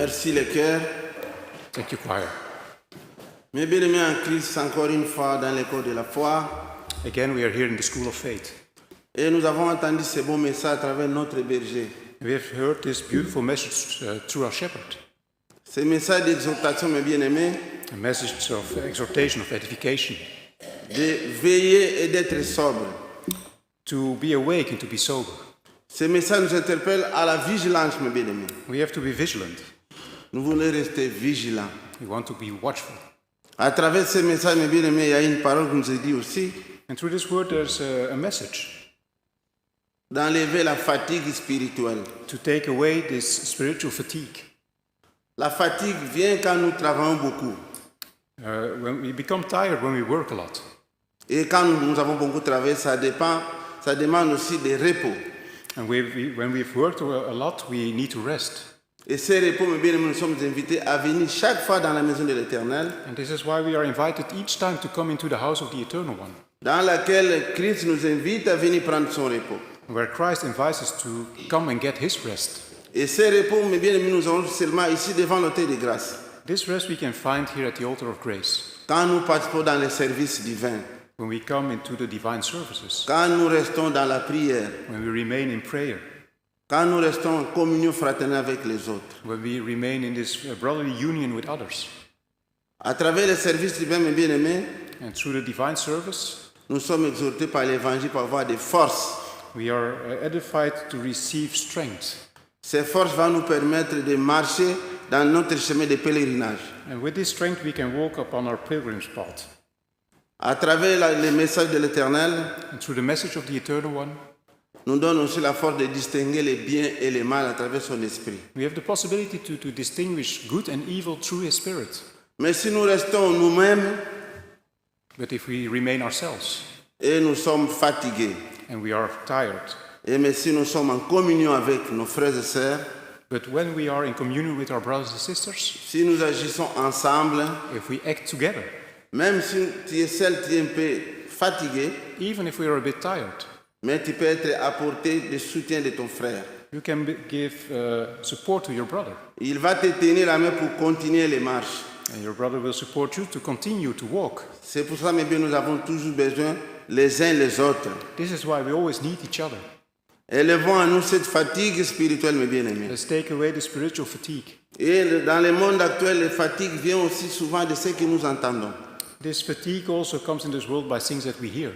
Merci les chœurs. Thank you, choir. Mes bien-aimés en Christ, encore une fois dans l'école de la foi. Again, we are here in the School of Faith. Et nous avons entendu ce beau message à travers notre berger. We have heard this beautiful message through our shepherd. Ce message d'exhortation, mes bien-aimés, A message of exhortation, of edification. de veiller et d'être sobre. To be awake and to be sober. Ce message nous interpelle à la vigilance, mes bien-aimés. We have to be vigilant. Nous voulons rester vigilants. We want to be watchful. À travers ce message, mes bien-aimés, il y a une parole qui nous est dit aussi, And through this word, there's a message d'enlever la fatigue spirituelle. to take away this spiritual fatigue. La fatigue vient quand nous travaillons beaucoup. When we become tired when we work a lot. Et quand nous avons beaucoup travaillé, ça demande aussi des repos. And when we've worked a lot, we need to rest. Et ces repos, mes bien-aimés, nous sommes invités à venir chaque fois dans la maison de l'Éternel, And this is why we are invited each time to come into the house of the Eternal One, dans laquelle Christ nous invite à venir prendre son repos. where Christ invites us to come and get His rest. Et ces repos, mes bien-aimés, nous avons seulement ici devant l'autel de grâce, This rest we can find here at the altar of grace, quand nous participons dans les services divins, when we come into the divine services, quand nous restons dans la prière, when we remain in prayer, quand nous restons en communion fraternelle avec les autres. when we remain in this brotherly union with others. À travers les services divins, mes bien-aimés, And through the divine service, nous sommes exhortés par l'Évangile pour avoir des forces. we are edified to receive strength. Ces forces vont nous permettre de marcher dans notre chemin de pèlerinage. And with this strength, we can walk upon our pilgrim's path. À travers les messages de l'Éternel, And through the message of the Eternal One, nous donne aussi la force de distinguer les biens et les mal à travers son esprit. we have the possibility to distinguish good and evil through His Spirit. Mais si nous restons nous-mêmes But if we remain ourselves et nous sommes fatigués, and we are tired, et mais si nous sommes en communion avec nos frères et sœurs, but when we are in communion with our brothers and sisters, si nous agissons ensemble, if we act together, même si tu es seul, tu es un peu fatigué, even if we are a bit tired, mais tu peux être apporté de soutien de ton frère. you can give support to your brother. Il va te tenir la main pour continuer les marches. And your brother will support you to continue to walk. C'est pour ça, mes bien, nous avons toujours besoin les uns les autres. This is why we always need each other. Élevons en nous cette fatigue spirituelle, mes bien-aimés. Let's take away the spiritual fatigue. Et dans le monde actuel, la fatigue vient aussi souvent de ce que nous entendons. This fatigue also comes in this world by things that we hear.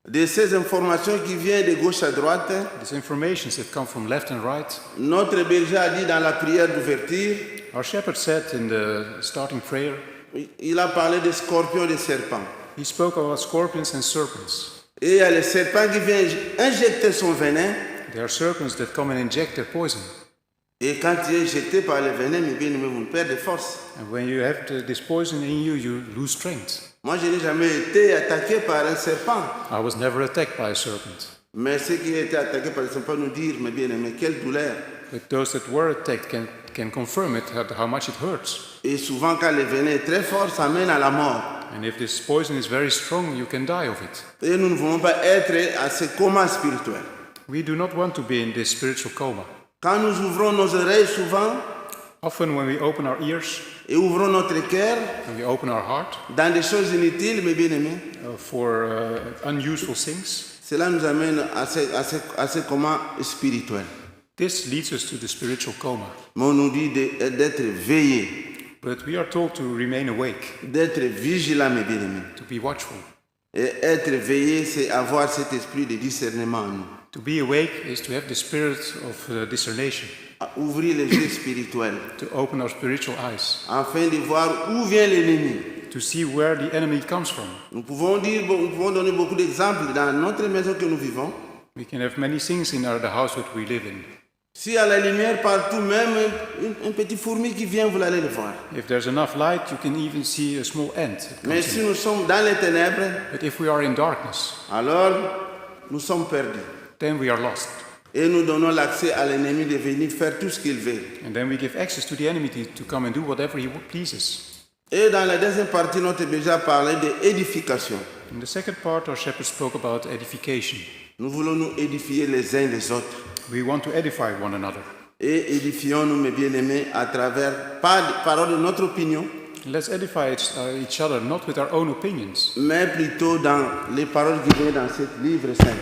De ces informations qui viennent de gauche à droite. These informations that come from left and right. Notre berger a dit dans la prière d'ouverture, Our shepherd said in the starting prayer, il a parlé des scorpions et des serpents. he spoke about scorpions and serpents. Et il y a le serpent qui vient injecter son venin. There are serpents that come and inject their poison. Et quand tu es jeté par le venin, mes bien-aimés, vous perdez force. And when you have this poison in you, you lose strength. Moi, je n'ai jamais été attaqué par un serpent. I was never attacked by a serpent. Mais ceux qui ont été attaqués par le serpent nous disent, mes bien-aimés, quelle douleur. But those that were attacked can confirm it, how much it hurts. Et souvent, quand le venin est très fort, ça mène à la mort. And if this poison is very strong, you can die of it. Et nous ne voulons pas être à ce coma spirituel. We do not want to be in this spiritual coma. Quand nous ouvrons nos oreilles souvent Often when we open our ears et ouvrons notre cœur and we open our heart dans des choses inutiles, mes bien-aimés, for unuseful things, cela nous amène à ce coma spirituel. this leads us to the spiritual coma. Mais on nous dit d'être veillé, But we are told to remain awake, d'être vigilant, mes bien-aimés. to be watchful. Et être veillé, c'est avoir cet esprit de discernement en nous. To be awake is to have the spirit of discernation, À ouvrir les yeux spirituels, to open our spiritual eyes, afin de voir où vient l'ennemi. to see where the enemy comes from. Nous pouvons donner beaucoup d'exemples dans notre maison que nous vivons. We can have many things in the house that we live in. S'il y a la lumière partout, même une petite fourmi qui vient, vous allez le voir. If there's enough light, you can even see a small ant. that Mais comes si in. nous sommes dans les ténèbres, But if we are in darkness, alors nous sommes perdus. then we are lost. Et nous donnons l'accès à l'ennemi de venir faire tout ce qu'il veut. And then we give access to the enemy to come and do whatever he pleases. Et dans la deuxième partie, notre berger a parlé d'édification. In the second part, our shepherd spoke about edification. Nous voulons nous édifier les uns les autres. We want to edify one another. et édifions-nous, mes bien-aimés, à travers, pas les paroles de notre opinion, Let's edify each other, not with our own opinions, mais plutôt dans les paroles qui viennent dans ce livre saint.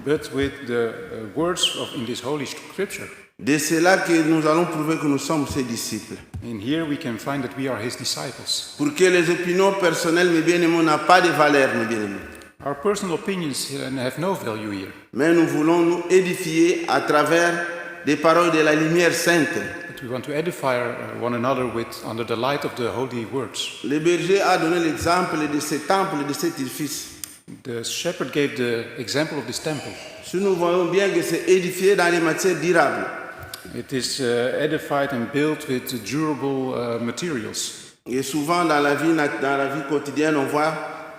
but with the words in this Holy Scripture. De cela que nous allons prouver que nous sommes ses disciples. And here we can find that we are His disciples. Pour que les opinions personnelles, mes bien-aimés, n'ont pas de valeur, mes bien-aimés. Our personal opinions have no value here, Mais nous voulons nous édifier à travers des paroles de la lumière sainte. but we want to edify one another under the light of the holy words. Le berger a donné l'exemple de ce temple, de cet édifice. The shepherd gave the example of this temple. Si nous voyons bien que c'est édifié dans les matières durables. It is edified and built with durable materials. Et souvent dans la vie quotidienne, on voit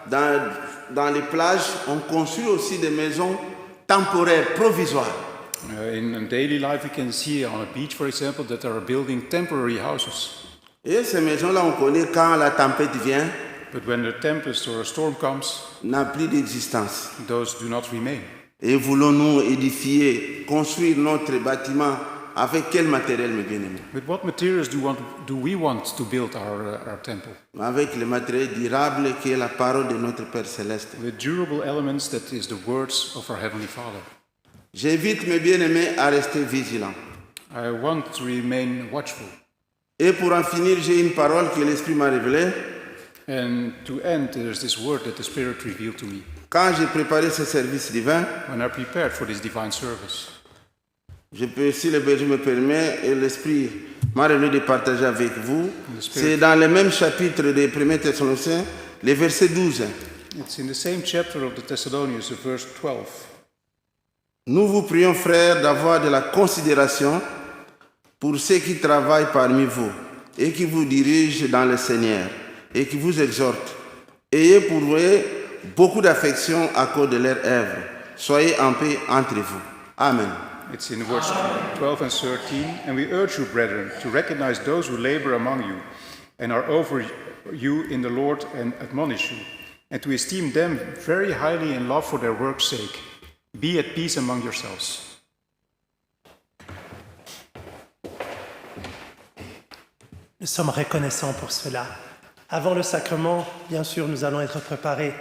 dans les plages, on construit aussi des maisons temporaires, provisoires. In daily life, we can see on a beach, for example, that they are building temporary houses. Et ces maisons-là, on connaît quand la tempête vient, But when the tempest or a storm comes, n'a plus d'existence. those do not remain. Et voulons-nous édifier, construire notre bâtiment avec quel matériel, mes bien-aimés? With what materials do we want to build our temple? Avec le matériel durable qui est la parole de notre Père Céleste. With durable elements, that is the words of our Heavenly Father. J'invite mes bien-aimés à rester vigilants. I want to remain watchful. Et pour en finir, j'ai une parole que l'Esprit m'a révélée. And to end, there's this word that the Spirit revealed to me Quand j'ai préparé ce service divin, when I prepared for this divine service. je peux, si le berger me permet, et l'Esprit m'a révélé de partager avec vous. C'est dans le même chapitre des 1 Thessaloniciens, le verset 12. It's in the same chapter of the Thessalonians, verse 12. Nous vous prions, frères, d'avoir de la considération pour ceux qui travaillent parmi vous et qui vous dirigent dans le Seigneur et qui vous exhortent. Ayez pour eux beaucoup d'affection à cause de leur œuvre. Soyez en paix entre vous. Amen. It's in verse 12 and 13. And we urge you, brethren, to recognize those who labor among you and are over you in the Lord and admonish you, and to esteem them very highly in love for their work's sake. Be at peace among yourselves. Nous sommes reconnaissants pour cela. Avant le sacrement, bien sûr, nous allons être préparés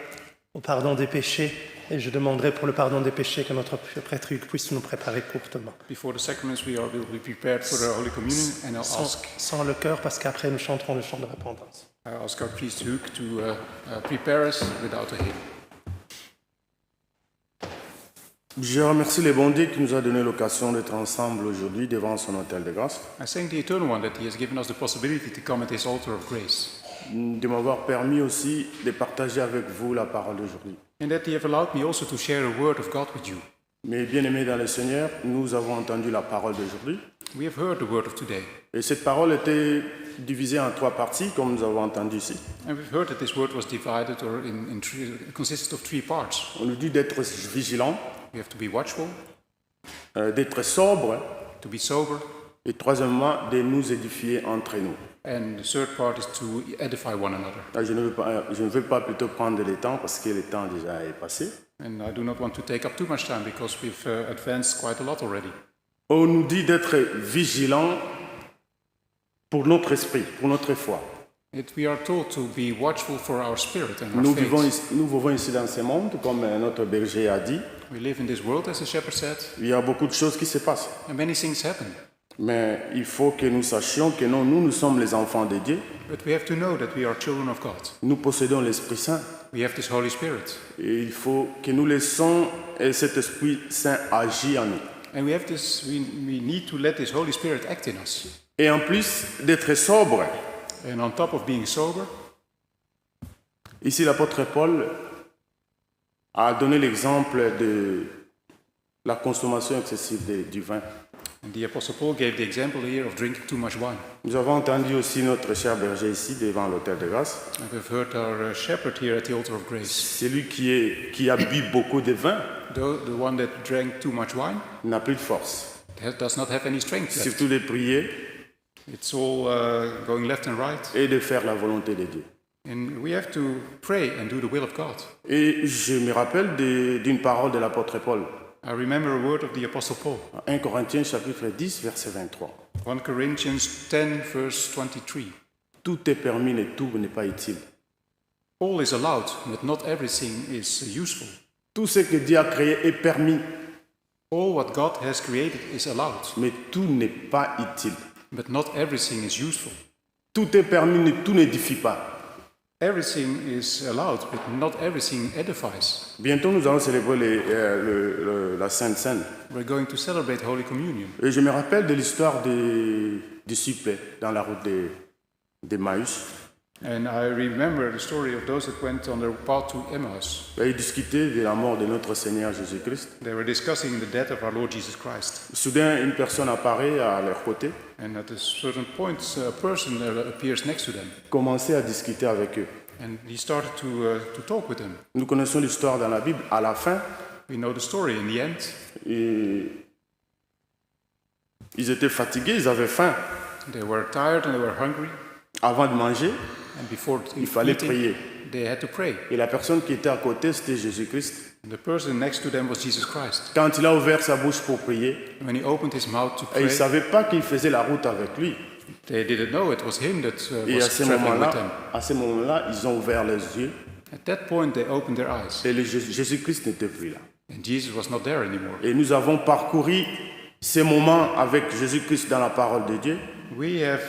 au pardon des péchés, et je demanderai pour le pardon des péchés que notre prêtre Hugues puisse nous préparer courtement. Before the sacraments, will be prepared for the Holy Communion, and Sans le cœur, parce qu'après nous chanterons le chant de repentance. I ask our priest Hugues to prepare us without a hymn. Je remercie le bon Dieu qui nous a donné l'occasion d'être ensemble aujourd'hui devant son autel de grâce, I thank the Eternal One that He has given us the possibility to come at His altar of grace, de m'avoir permis aussi de partager avec vous la parole d'aujourd'hui. and that He have allowed me also to share the Word of God with you. Mes bien-aimés dans le Seigneur, nous avons entendu la parole d'aujourd'hui. We have heard the Word of today, Et cette parole était divisée en 3 parties, comme nous avons entendu ici. and we've heard that this Word was divided or consisted of 3 parts. On nous dit d'être vigilant, We have to be watchful, d'être sobre, to be sober, et troisièmement, de nous édifier entre nous. and the third part is to edify one another. Là, je ne veux pas plutôt prendre le temps parce que le temps déjà est passé. And I do not want to take up too much time because we've advanced quite a lot already. On nous dit d'être vigilant pour notre esprit, pour notre foi. We are told to be watchful for our spirit and our Nous faith. vivons ici dans ce monde, comme notre berger a dit. We live in this world, as the shepherd said, Il y a beaucoup de choses qui se passent. and many things happen. Mais il faut que nous sachions que non, nous sommes les enfants de Dieu. But we have to know that we are children of God. Nous possédons l'Esprit Saint. We have this Holy Spirit. Et il faut que nous laissons cet Esprit Saint agir en nous. And we need to let this Holy Spirit act in us. Et en plus d'être sobre, And on top of being sober, ici l'apôtre Paul a donné l'exemple de la consommation excessive du vin. and the Apostle Paul gave the example here of drinking too much wine. Nous avons entendu aussi notre cher berger ici devant l'autel de grâce. And we've heard our shepherd here at the altar of grace. Celui qui a bu beaucoup de vin The one that drank too much wine n'a plus de force. does not have any strength left. Surtout de prier It's all going left and right. et de faire la volonté de Dieu. And we have to pray and do the will of God. Et je me rappelle d'une parole de l'apôtre Paul. I remember a word of the Apostle Paul, 1 Corinthiens chapitre 10, verset 23. 1 Corinthians 10, verse 23. Tout est permis, mais tout n'est pas utile. All is allowed, but not everything is useful. Tout ce que Dieu a créé est permis, All what God has created is allowed, mais tout n'est pas utile. but not everything is useful. Tout est permis, mais tout n'édifie pas. Everything is allowed, but not everything edifies. Bientôt, nous allons célébrer la Sainte Seine. We're going to celebrate Holy Communion. Et je me rappelle de l'histoire des disciples dans la route d'Emmaüs. And I remember the story of those that went on their path to Emmaus. Ils discutaient de la mort de notre Seigneur Jésus-Christ. They were discussing the death of our Lord Jesus Christ. Soudain, une personne apparaît à leur côté, And at a certain point, a person appears next to them. commençait à discuter avec eux. And he started to talk with them. Nous connaissons l'histoire dans la Bible. À la fin, We know the story. In the end, ils étaient fatigués, ils avaient faim. they were tired and they were hungry. Avant de manger, And before il fallait eating, prier. they had to pray. Et la personne qui était à côté, c'était Jésus-Christ. And the person next to them was Jesus Christ. Quand il a ouvert sa bouche pour prier, When he opened his mouth to et il ne pray, savait pas qu'il faisait la route avec lui. they didn't know it was him that Et was traveling with them. à ce moment-là, ils ont ouvert les yeux At that point, they opened their eyes. et Jésus-Christ n'était plus là. And Jesus was not there anymore. Et nous avons parcouru ces moments avec Jésus-Christ dans la parole de Dieu. We have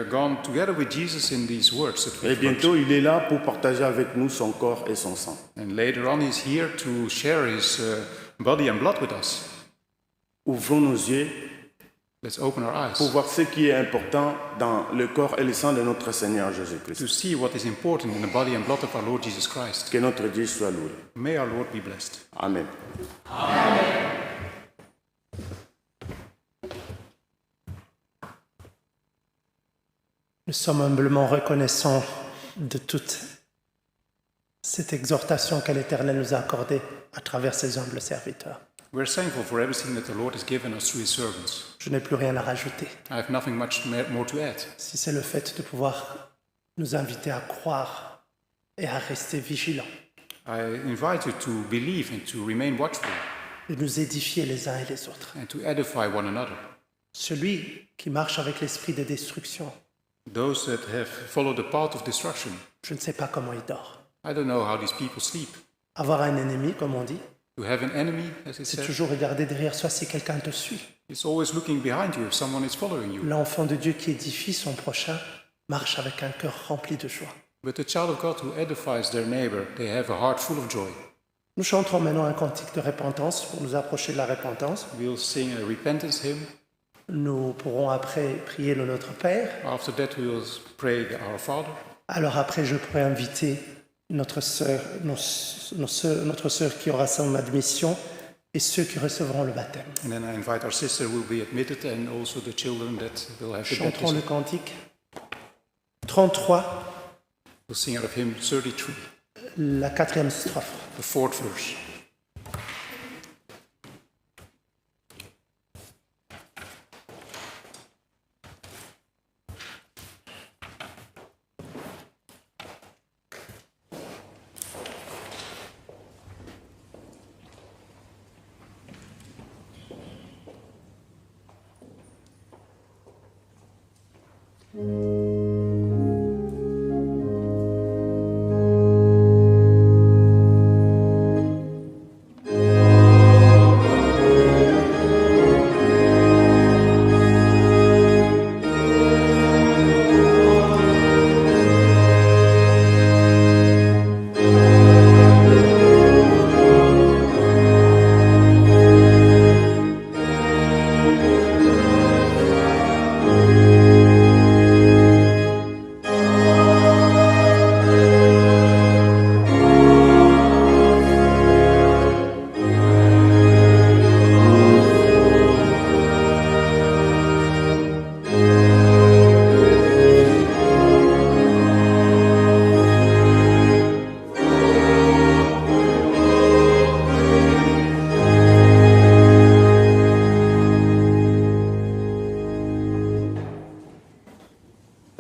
gone together with Jesus in these words that Et we've bientôt, il est là pour partager avec nous son corps et son sang. And later on, he's here to share his body and blood with us. Ouvrons nos yeux Let's open our eyes pour voir ce qui est important dans le corps et le sang de notre Seigneur Jésus-Christ. to see what is important in the body and blood of our Lord Jesus Christ. Que notre Dieu soit loué. May our Lord be blessed. Amen. Nous sommes humblement reconnaissants de toute cette exhortation que l'Éternel nous a accordée à travers ses humbles serviteurs. We're thankful for everything that the Lord has given us through his servants. Je n'ai plus rien à rajouter, I have nothing much more to add. si c'est le fait de pouvoir nous inviter à croire et à rester vigilants, I invite you to believe and to remain watchful de nous édifier les uns et les autres. and to edify one another. Celui qui marche avec l'esprit de destruction, Those that have followed the path of destruction, je ne sais pas comment il dort. I don't know how these people sleep. Avoir un ennemi, comme on dit, To have an enemy, as it c'est says, toujours regarder derrière soi si quelqu'un te suit. it's always looking behind you if someone is following you. L'enfant de Dieu qui édifie son prochain marche avec un cœur rempli de joie. But the child of God who edifies their neighbor, they have a heart full of joy. Nous chanterons maintenant un cantique de repentance pour nous approcher de la repentance. We'll sing a repentance hymn. Nous pourrons après prier le Notre Père. After that, we will pray Our Father. Alors après, je pourrai inviter notre sœur qui aura son admission et ceux qui recevront le baptême. And then I invite our sister who will be admitted and also the children that will have the Chantons le baptism. cantique 33, We'll sing out of hymn 33, la 4e strophe. the 4th verse.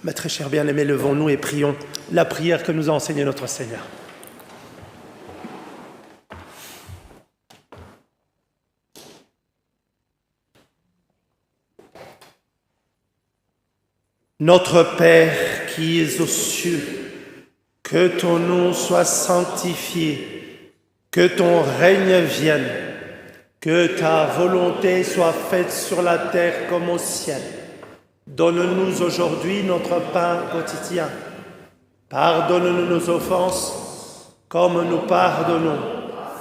Mes très chers bien-aimés, levons-nous et prions la prière que nous a enseignée notre Seigneur. Notre Père qui es aux cieux, que ton nom soit sanctifié, que ton règne vienne, que ta volonté soit faite sur la terre comme au ciel. Donne-nous aujourd'hui notre pain quotidien. Pardonne-nous nos offenses, comme nous pardonnons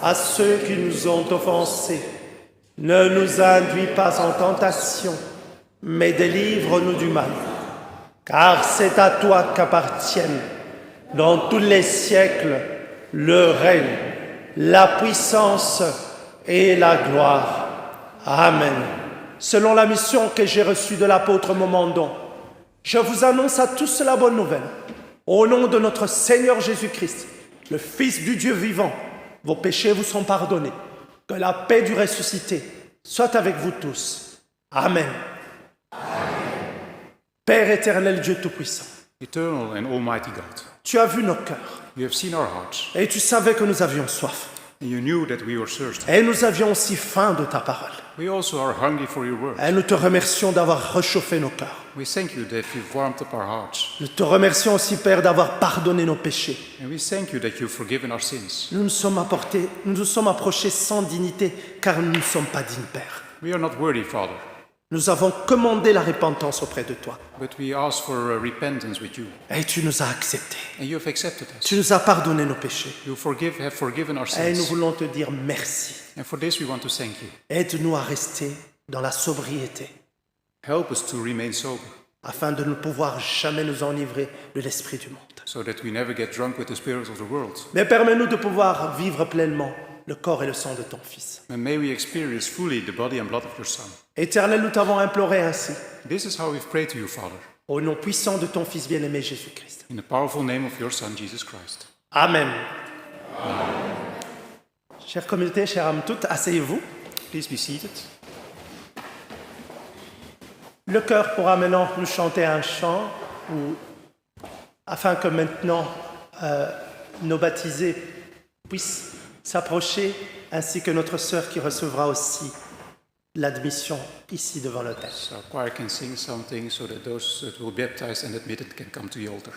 à ceux qui nous ont offensés. Ne nous induis pas en tentation, mais délivre-nous du mal. Car c'est à toi qu'appartiennent, dans tous les siècles, le règne, la puissance et la gloire. Amen. Selon la mission que j'ai reçue de l'apôtre Momandon, je vous annonce à tous la bonne nouvelle. Au nom de notre Seigneur Jésus-Christ, le Fils du Dieu vivant, vos péchés vous sont pardonnés. Que la paix du ressuscité soit avec vous tous. Amen. Père éternel, Dieu Tout-Puissant, Eternal and Almighty God, tu as vu nos cœurs you have seen our hearts, et tu savais que nous avions soif. and you knew that we were thirsty. Et nous avions aussi faim de ta parole. We also are hungry for your word. Et nous te remercions d'avoir réchauffé nos cœurs. We thank you that you've warmed up our hearts, Nous te remercions aussi, Père, d'avoir pardonné nos péchés. and we thank you that you've forgiven our sins. Nous nous sommes approchés sans dignité, car nous ne sommes pas dignes, Père. We are not worthy, Father, Nous avons commandé la repentance auprès de toi. but we ask for repentance with you, Et tu nous as acceptés. and you have accepted us. Tu nous as pardonné nos péchés. You have forgiven our Et nous sins, voulons te dire merci. and for this we want to thank you. Aide-nous à rester dans la sobriété, Help us to remain sober, afin de ne pouvoir jamais nous enivrer de l'esprit du monde. so that we never get drunk with the spirits of the world. Mais permets-nous de pouvoir vivre pleinement le corps et le sang de ton Fils. And may we experience fully the body and blood of your Son. Éternel, nous t'avons imploré ainsi, This is how we've prayed to you, Father, au nom puissant de ton Fils bien-aimé Jésus-Christ. in the powerful name of your Son, Jesus Christ. Amen. Chère communauté, chères âmes toutes, asseyez-vous. Please be seated. Le chœur pourra maintenant nous chanter un chant afin que maintenant nos baptisés puissent s'approcher, ainsi que notre sœur qui recevra aussi l'admission ici devant l'autel. So our choir can sing something so that those that will be baptized and admitted can come to the altar.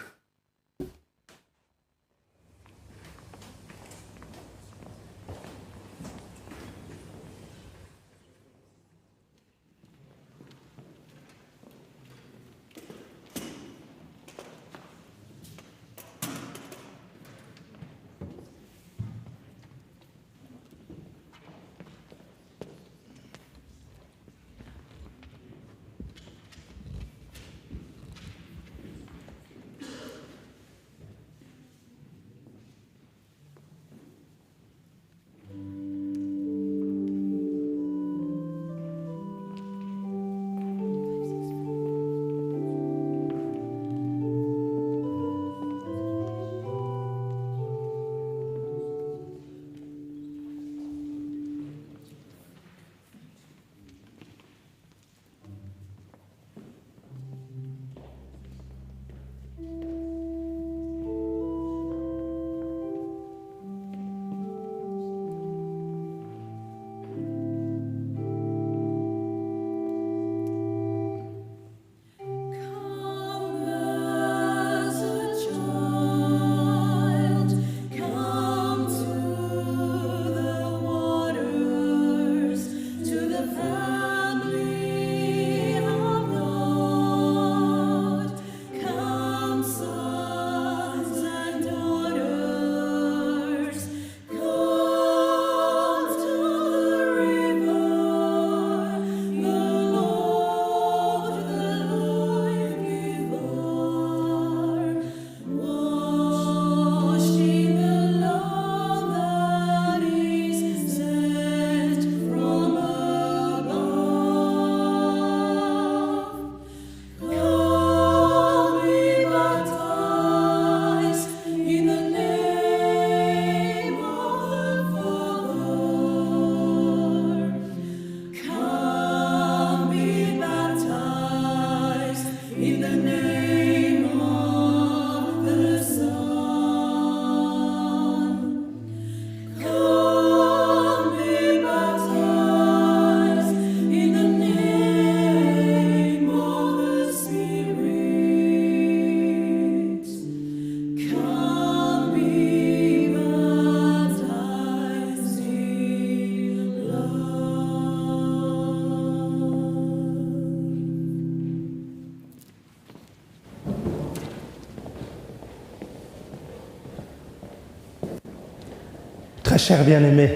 Très cher bien-aimé,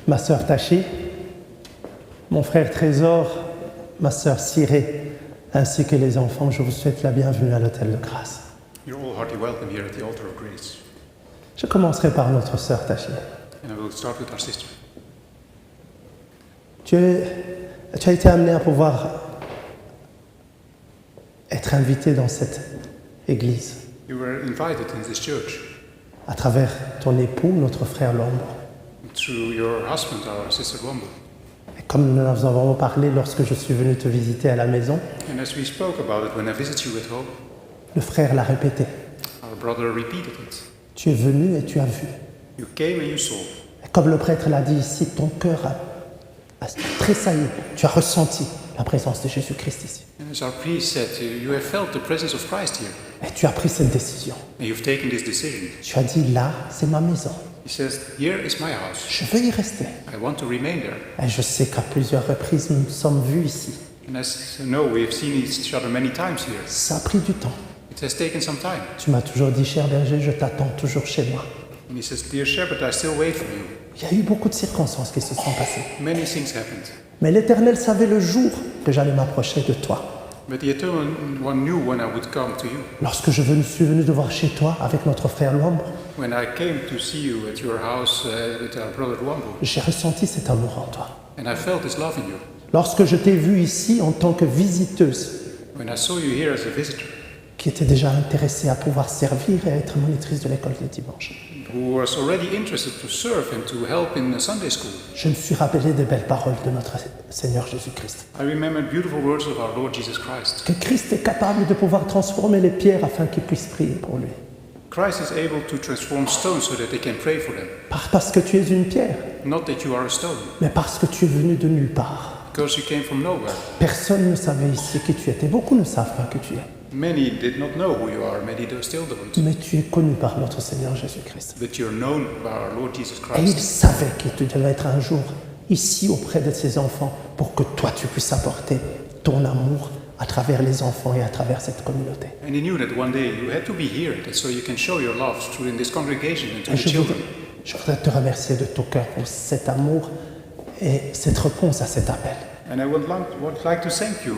ma sœur Tachi, mon frère Trésor, ma sœur Ciré, ainsi que les enfants, je vous souhaite la bienvenue à l'Hôtel de Grâce. You're all heartily welcome here at the altar of grace. Je commencerai par notre sœur Tachi. And I will start with our sister. Tu as été amené à pouvoir être invité dans cette église You were invited in this church à travers ton époux, notre frère Lombo. through your husband, our sister Wombo. Et comme nous en avons parlé lorsque je suis venu te visiter à la maison, And as we spoke about it when I visited you at home, le frère l'a répété. our brother repeated it. Tu es venu et tu as vu. You came and you saw. Et comme le prêtre l'a dit ici, ton cœur a tressailli. Tu as ressenti la présence de Jésus-Christ ici. And as our priest said, you have felt the presence of Christ here. Et tu as pris cette décision. And you've taken this decision. Tu as dit, là, c'est ma maison. He says, here is my house. Je veux y rester. I want to remain there. Et je sais qu'à plusieurs reprises, nous nous sommes vus ici. And as you know, we have seen each other many times here. Ça a pris du temps. It has taken some time. Tu m'as toujours dit, cher berger, je t'attends toujours chez moi. And he says, dear shepherd, I still wait for you. Il y a eu beaucoup de circonstances qui se sont passées. Many things happened. Mais l'Éternel savait le jour que j'allais m'approcher de toi. But the Eternal One knew when I would come to you. Lorsque je suis venu te voir chez toi avec notre frère Lombre, When I came to see you at your house with our brother Wombo, j'ai ressenti cet amour en toi. and I felt this love in you. Lorsque je t'ai vue ici en tant que visiteuse, When I saw you here as a visitor, qui était déjà intéressée à pouvoir servir et à être monitrice de l'école des dimanches, who was already interested to serve and to help in the Sunday school, je me suis rappelé des belles paroles de notre Seigneur Jésus-Christ. I remembered beautiful words of our Lord Jesus Christ. Que Christ est capable de pouvoir transformer les pierres afin qu'ils puissent prier pour lui. Christ is able to transform stones so that they can pray for them. Pas parce que tu es une pierre, Not that you are a stone, mais parce que tu es venu de nulle part. because you came from nowhere. Personne ne savait ici qui tu étais. Beaucoup ne savent pas que tu es. Many did not know who you are, many still don't. Mais tu es connu par notre Seigneur Jésus-Christ. But you're known by our Lord Jesus Et il Christ. savait que tu devais être un jour ici auprès de ses enfants pour que toi tu puisses apporter ton amour à travers les enfants et à travers cette communauté. And he knew that one day you had to be here, that so you can show your love through in this congregation and to Et the children. je voudrais te remercier de tout cœur pour cet amour et cette réponse à cet appel. And I would like to thank you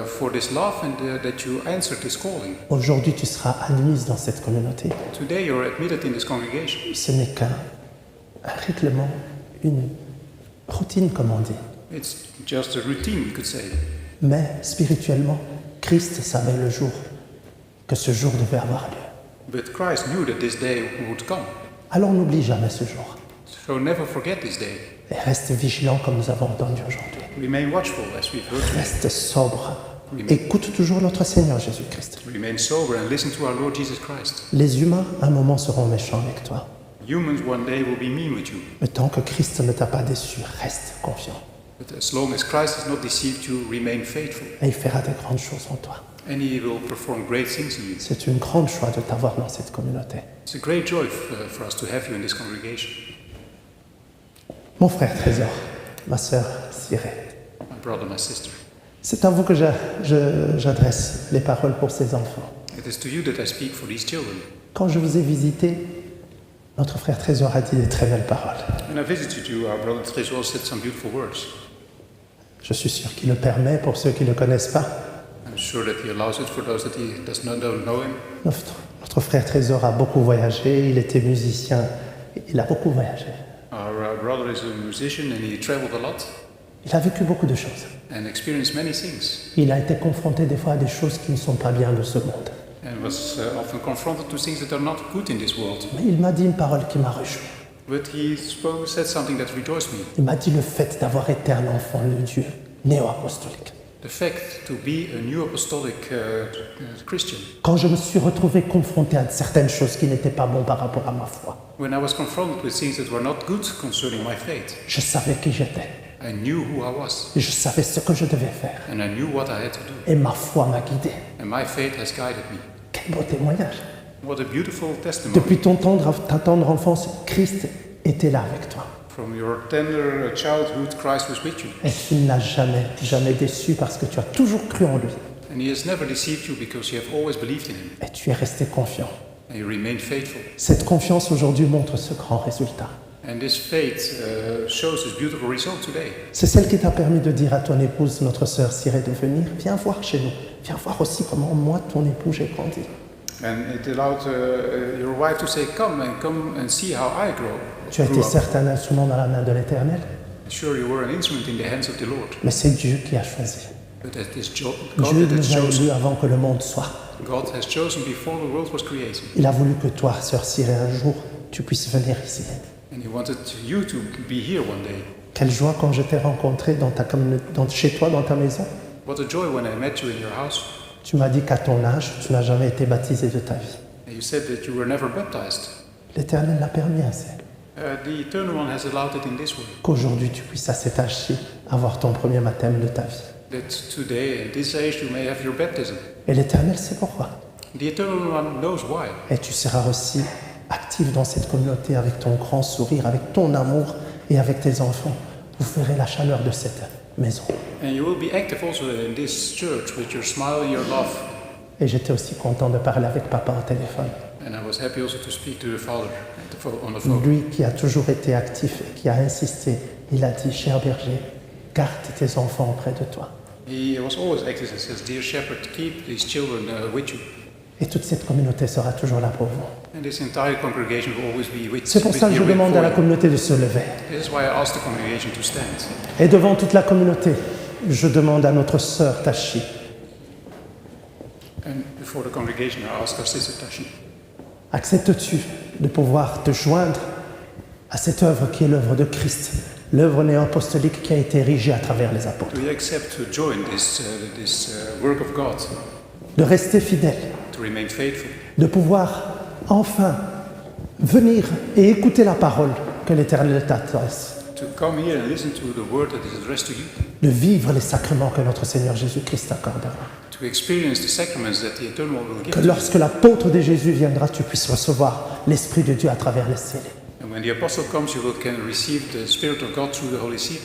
for this love and that you answered this calling. Aujourd'hui, tu seras admise dans cette communauté. Today you're admitted in this congregation. Ce n'est qu'un règlement, une routine, comme on dit. It's just a routine, we could say. Mais spirituellement, Christ savait le jour que ce jour devait avoir lieu. But Christ knew that this day would come. Alors n'oublie jamais ce jour So never forget this day. et reste vigilant comme nous avons entendu aujourd'hui. Remain watchful as we've heard. Reste sobre. Écoute toujours notre Seigneur Jésus-Christ. Remain sober and listen to our Lord Jesus Christ. Les humains, un moment, seront méchants avec toi. Humans one day will be mean with you. Mais tant que Christ ne t'a pas déçu, reste confiant. But as long as Christ has not deceived you, remain faithful. Et il fera de grandes choses en toi. And he will perform great things in you. C'est une grande joie de t'avoir dans cette communauté. It's a great joy for us to have you in this congregation. Mon frère Trésor, ma sœur Ciré, My brother, my sister. c'est à vous que j'adresse les paroles pour ces enfants. It is to you that I speak for these children. Quand je vous ai visité, notre frère Trésor a dit des très belles paroles. When I visited you, our brother Tresor said some beautiful words. Je suis sûr qu'il le permet pour ceux qui ne le connaissent pas. I'm sure that he allows it for those that don't know him. Notre frère Trésor a beaucoup voyagé, il était musicien, il a beaucoup voyagé. Our brother is a musician and he traveled a lot Il a vécu beaucoup de choses. and experienced many things Il a été confronté des fois à des choses qui ne sont pas bien de ce monde. and was often confronted to things that are not good in this world. Mais il m'a dit une parole qui m'a réjoui. But he said something that rejoiced me. Il m'a dit le fait d'avoir été un enfant de Dieu, néo-apostolique. The fact to be a new apostolic Christian. Quand je me suis retrouvé confronté à certaines choses qui n'étaient pas bonnes par rapport à ma foi, When I was confronted with things that were not good concerning my faith, je savais qui j'étais. I knew who I was Et je savais ce que je devais faire. and I knew what I had to do. Et ma foi m'a guidé. And my faith has guided me. Quel beau témoignage. What a beautiful testimony. Depuis ta tendre enfance, Christ était là avec toi. From your tender childhood, Christ was with you. Et il n'a jamais déçu parce que tu as toujours cru en lui. And he has never deceived you because you have always believed in him. Et tu es resté confiant. and you remained faithful. Cette confiance aujourd'hui montre ce grand résultat. And this faith shows this beautiful result today. C'est celle qui t'a permis de dire à ton épouse, notre sœur Cyrée, de venir. Viens voir chez nous. Viens voir aussi comment moi, ton époux, j'ai grandi. And it allowed your wife to say, come and see how I grew Tu as été up. certes un instrument dans la main de l'Éternel, Sure, you were an instrument in the hands of the Lord, mais c'est Dieu qui a choisi. but that is God Dieu that has nous a chosen. élus avant que le monde soit. God has chosen before the world was created, Il a voulu que toi, sœur Cyrée, un jour, tu puisses venir ici. and He wanted you to be here one day. Quelle joie quand je t'ai rencontré chez toi, dans ta maison. What a joy when I met you in your house, Tu m'as dit qu'à ton âge, tu n'as jamais été baptisé de ta vie. and you said that you were never baptized. L'Éternel l'a permis ainsi. The Eternal One has allowed it in this way, Qu'aujourd'hui, tu puisses à cet âge-ci avoir ton premier baptême de ta vie. that today, at this age, you may have your baptism. Et l'Éternel sait pourquoi. The Eternal One knows why. Et tu seras aussi actif dans cette communauté avec ton grand sourire, avec ton amour et avec tes enfants. Vous ferez la chaleur de cette maison. And you will be active also in this church with your smile and your love. Et j'étais aussi content de parler avec papa au téléphone. And I was happy also to speak to your father on the phone. Lui qui a toujours été actif et qui a insisté, il a dit, cher berger, garde tes enfants auprès de toi. He was always active and says, Dear shepherd, keep these children with you. Et toute cette communauté sera toujours là pour vous. And this entire congregation will always be with, C'est pour ça que je demande à la communauté de se lever. This is why I asked the congregation to stand. Et devant toute la communauté, je demande à notre sœur Tachi, And before the congregation, I asked our sister Tashi, acceptes-tu de pouvoir te joindre à cette œuvre qui est l'œuvre de Christ, l'œuvre néo-apostolique qui a été érigée à travers les apôtres, do you accept to join this work of God, de rester fidèle, to remain faithful, de pouvoir enfin venir et écouter la parole que l'Éternel t'adresse, to come here and listen to the word that is addressed to you, de vivre les sacrements que notre Seigneur Jésus-Christ accordera. to experience the sacraments that the Eternal One will give Que to you. lorsque l'apôtre de Jésus viendra, tu puisses recevoir l'Esprit de Dieu à travers les scellés. And when the apostle comes, you can receive the Spirit of God through the Holy Seal.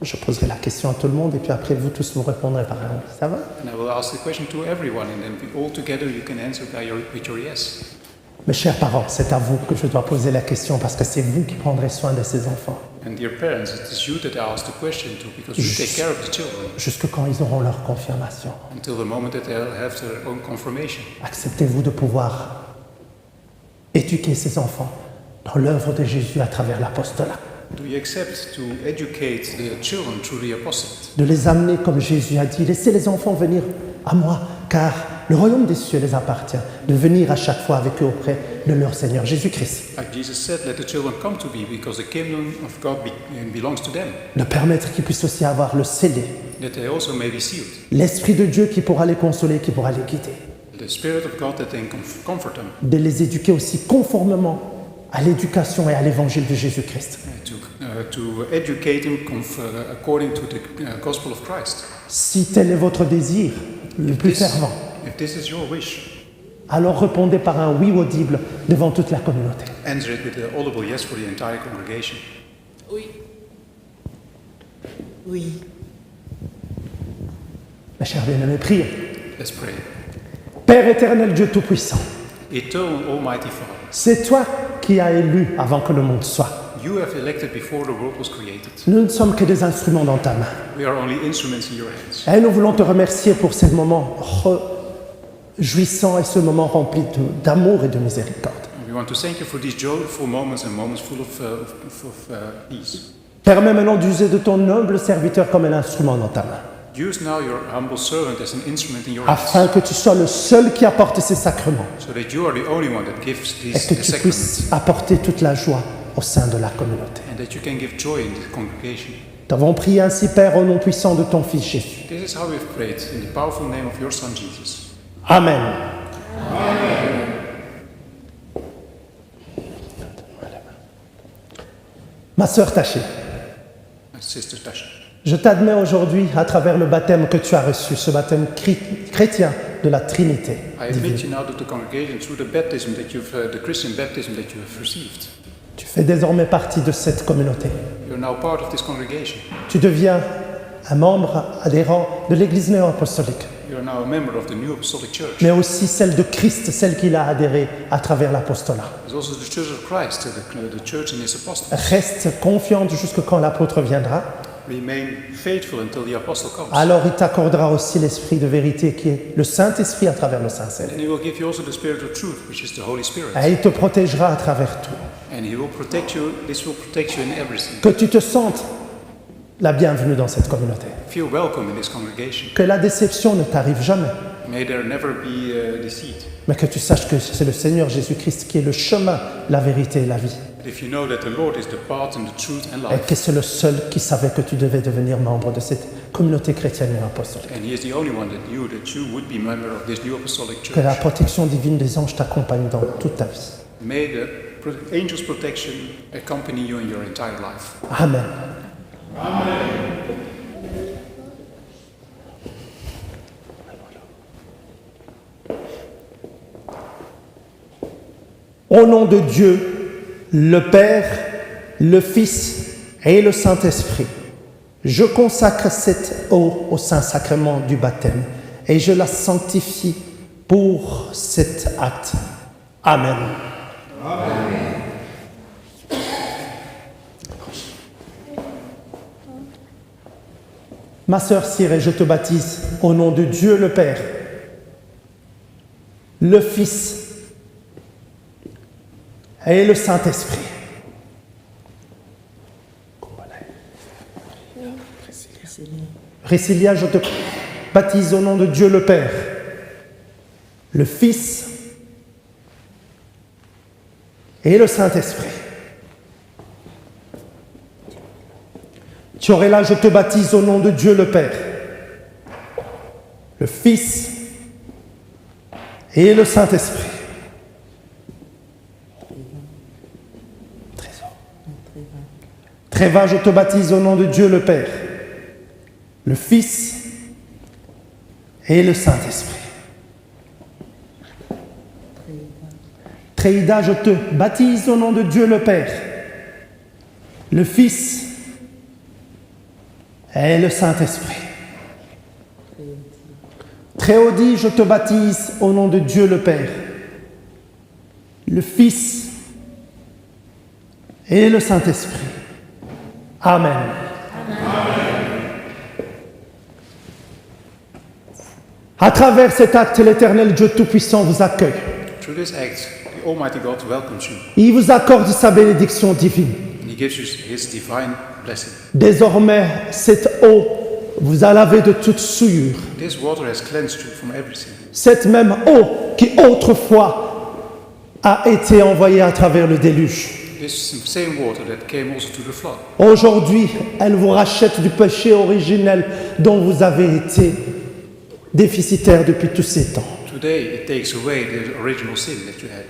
Je poserai la question à tout le monde et puis après vous tous vous répondrez par un oui. Ça va? And I will ask the question to everyone, and then all together you can answer with your yes. Mes chers parents, c'est à vous que je dois poser la question parce que c'est vous qui prendrez soin de ces enfants. And dear parents, it is you that I ask the question to, because you take care of the children Jusque quand ils auront leur confirmation. until the moment that they'll have their own confirmation. Acceptez-vous de pouvoir éduquer ces enfants dans l'œuvre de Jésus à travers l'apostolat. Do you accept to educate the children through the apostolate? De les amener comme Jésus a dit, laissez les enfants venir à moi, car le royaume des cieux les appartient. De venir à chaque fois avec eux auprès de leur Seigneur Jésus-Christ. Like Jesus said, let the children come to me, because the kingdom of God belongs to them, De permettre qu'ils puissent aussi avoir le scellé. that they also may be sealed. L'Esprit de Dieu qui pourra les consoler, qui pourra les guider. The Spirit of God that can comfort them, De les éduquer aussi conformément à l'éducation et à l'évangile de Jésus-Christ. to educate them according to the gospel of Christ. Si tel est votre désir, le plus fervent, If this is your wish, alors répondez par un oui audible devant toute la communauté. answer it with an audible yes for the entire congregation. Oui. Oui. Mes chers bien-aimés, prions. Let's pray. Père éternel, Dieu Tout-Puissant, Eternal Almighty Father, c'est toi qui as élu avant que le monde soit. you have elected before the world was created. Nous ne sommes que des instruments dans ta main. We are only instruments in your hands. Et nous voulons te remercier pour ces moments réjouissants et ce moment rempli d'amour et de miséricorde. And we want to thank you for these joyful moments and moments full of peace. Permets maintenant d'user de ton humble serviteur comme un instrument dans ta main, Use now your humble servant as an instrument in your hands, afin que tu sois le seul qui apporte ces sacrements so that you are the only one that gives et these que tu sacraments, puisses apporter toute la joie au sein de la communauté. and that you can give joy in the congregation. Nous t'avons prié ainsi, Père, au nom puissant de ton Fils Jésus. This is how we've prayed, in the powerful name of your Son Jesus. Amen. Ma sœur Taché, Sister Tasha, je t'admets aujourd'hui à travers le baptême que tu as reçu, ce baptême chrétien de la Trinité I admit divine. you now to the congregation through the baptism that the Christian baptism that you have received. Tu fais désormais partie de cette communauté. You're now part of this congregation. Tu deviens un membre adhérent de l'Église néo-apostolique. You are now a member of the New Apostolic Church. mais aussi celle de Christ, celle qu'il a adhérée à travers l'apostolat. There's also the Church of Christ, the church in his apostles. Reste confiante jusqu'à quand l'apôtre viendra. Remain faithful until the apostle comes. Alors il t'accordera aussi l'esprit de vérité qui est le Saint-Esprit à travers le Saint-Seigneur. And he will give you also the Spirit of truth, which is the Holy Spirit. Et il te protégera à travers tout. And he will protect you, this will protect you in everything. Que tu te sentes la bienvenue dans cette communauté. Feel welcome in this congregation. Que la déception ne t'arrive jamais, May there never be deceit. mais que tu saches que c'est le Seigneur Jésus-Christ qui est le chemin, la vérité et la vie. But if you know that the Lord is the path and the truth and Et life, que c'est le seul qui savait que tu devais devenir membre de cette communauté chrétienne et apostolique. and he is the only one that knew that you would be member of this New Apostolic Que la Church. protection divine des anges t'accompagne dans toute ta vie. May the angel's protection accompany you in your entire life. Amen. Au nom de Dieu, le Père, le Fils et le Saint-Esprit, je consacre cette eau au Saint-Sacrement du baptême et je la sanctifie pour cet acte. Amen. Ma sœur Cyrée, je te baptise au nom de Dieu le Père, le Fils et le Saint-Esprit. Priscilla, je te baptise au nom de Dieu le Père, le Fils et le Saint-Esprit. Thiorella, je te baptise au nom de Dieu le Père, le Fils et le Saint-Esprit. Tréva, je te baptise au nom de Dieu le Père, le Fils et le Saint-Esprit. Tréida, je te baptise au nom de Dieu le Père, le Fils et le Saint-Esprit. Tréodie, je te baptise au nom de Dieu le Père, le Fils et le Saint-Esprit. Amen. À travers cet acte, l'Éternel Dieu Tout-Puissant vous accueille. Through this act, the Almighty God welcomes you. Il vous accorde sa bénédiction divine. And he gives you his divine blessing. Désormais, cette eau vous a lavé de toute souillure. This water has cleansed you from everything. Cette même eau qui autrefois a été envoyée à travers le déluge. This same water that came also to the flood. Aujourd'hui, elle vous rachète du péché originel dont vous avez été déficitaire depuis tous ces temps. Today, it takes away the original sin that you had.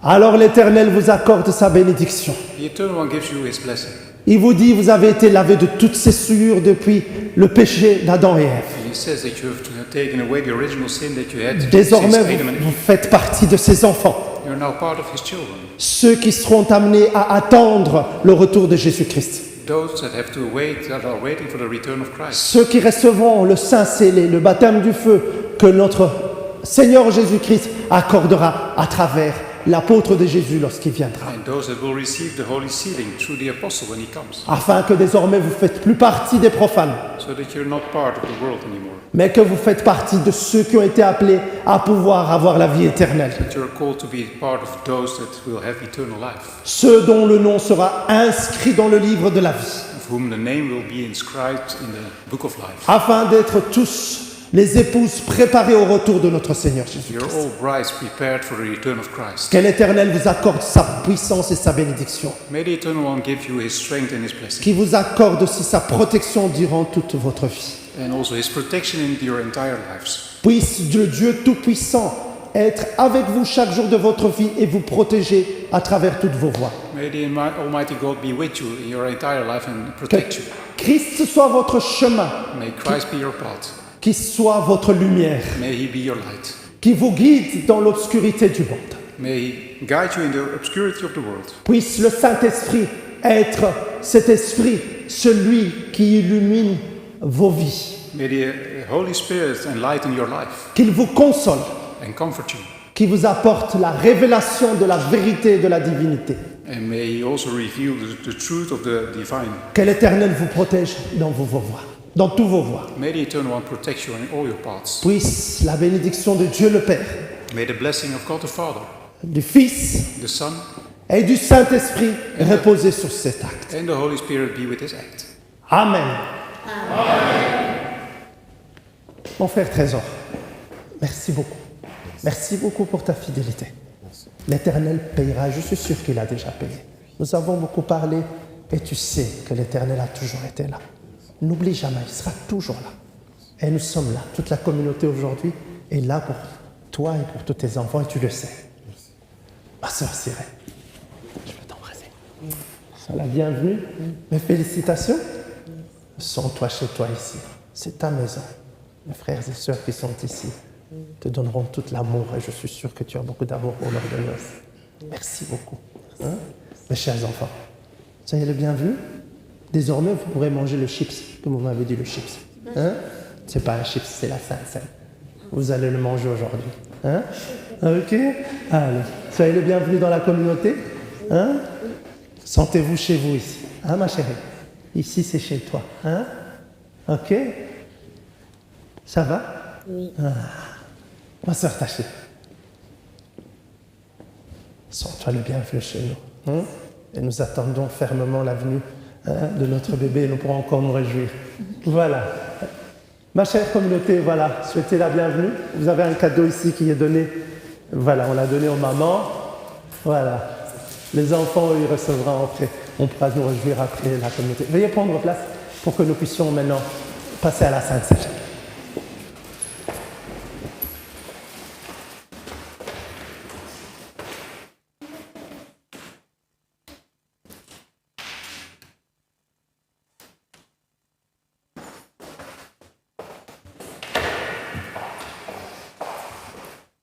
Alors l'Éternel vous accorde sa bénédiction. The Eternal One gives you his blessing. Il vous dit, vous avez été lavé de toutes ces souillures depuis le péché d'Adam et Ève. And he says that you have taken away the original sin that you had Désormais, since Adam and vous Eve. faites partie de ses enfants, You are now part of his children. ceux qui seront amenés à attendre le retour de Jésus-Christ. Those that have to wait, that are waiting for the return of Christ. Ceux qui recevront le Saint scellé, le baptême du feu que notre Seigneur Jésus-Christ accordera à travers l'apôtre de Jésus lorsqu'il viendra. And those that will receive the holy sealing through the apostle when he comes. Afin que désormais vous ne faites plus partie des profanes, So that you're not part of the world anymore. mais que vous faites partie de ceux qui ont été appelés à pouvoir avoir la vie éternelle. That you're called to be part of those that will have eternal life. Ceux dont le nom sera inscrit dans le livre de la vie, Of whom the name will be inscribed in the book of life. afin d'être tous les épouses préparées au retour de notre Seigneur You're Jésus-Christ. all brides prepared for the return of Christ. Que l'Éternel vous accorde sa puissance et sa bénédiction, May the Eternal One give you his strength and his blessing. qui vous accorde aussi sa protection durant toute votre vie. And also his protection in your entire lives. Puisse le Dieu Tout-Puissant être avec vous chaque jour de votre vie et vous protéger à travers toutes vos voies. May the Almighty God be with you in your entire life and Que protect you. Christ soit votre chemin, May Christ be your path. qu'il soit votre lumière, May he be your light. qui vous guide dans l'obscurité du monde. May he guide you in the obscurity of the world. Puisse le Saint-Esprit être cet esprit, celui qui illumine vos vies, May the Holy Spirit enlighten your life qu'il vous console, and comfort you. qu'il vous apporte la révélation de la vérité et de la divinité. And may He also reveal the truth of the divine. Que l'Éternel vous protège dans vos voies, dans tous vos voies. May the Eternal One protect you in all your paths. Puisse la bénédiction de Dieu le Père, May the blessing of God the Father, du Fils the Son, et du Saint-Esprit reposer sur cet acte. and the Holy Spirit be with this act. Amen. Mon frère Trésor, merci beaucoup. Merci beaucoup pour ta fidélité. L'Éternel payera, je suis sûr qu'il a déjà payé. Nous avons beaucoup parlé et tu sais que l'Éternel a toujours été là. N'oublie jamais, il sera toujours là. Et nous sommes là, toute la communauté aujourd'hui est là pour toi et pour tous tes enfants et tu le sais. Ma sœur Sirène, je veux t'embrasser. Sois la bienvenue. Mes félicitations. Sens-toi chez toi ici. C'est ta maison. Mes frères et sœurs qui sont ici te donneront tout l'amour et je suis sûr que tu as beaucoup d'amour pour leur de noces. Merci beaucoup. Hein? Mes chers enfants, soyez les bienvenus. Désormais, vous pourrez manger le chips, comme vous m'avez dit le chips. Hein? C'est pas un chips, c'est la Sainte Seine. Vous allez le manger aujourd'hui. Hein? Ok? Allez, soyez les bienvenus dans la communauté. Hein? Sentez-vous chez vous ici. Hein, ma chérie? Ici, c'est chez toi. Hein? Ok? Ça va? Oui. Ma soeur Tachée, sens-toi le bienvenu chez nous. Hein? Et nous attendons fermement la venue de notre bébé et nous pourrons encore nous réjouir. Voilà. Ma chère communauté, voilà, souhaitez la bienvenue. Vous avez un cadeau ici qui est donné. Voilà, on l'a donné aux mamans. Voilà. Les enfants, eux, ils recevront après. On pourra nous réjouir après la communauté. Veuillez prendre place pour que nous puissions maintenant passer à la Sainte Seine.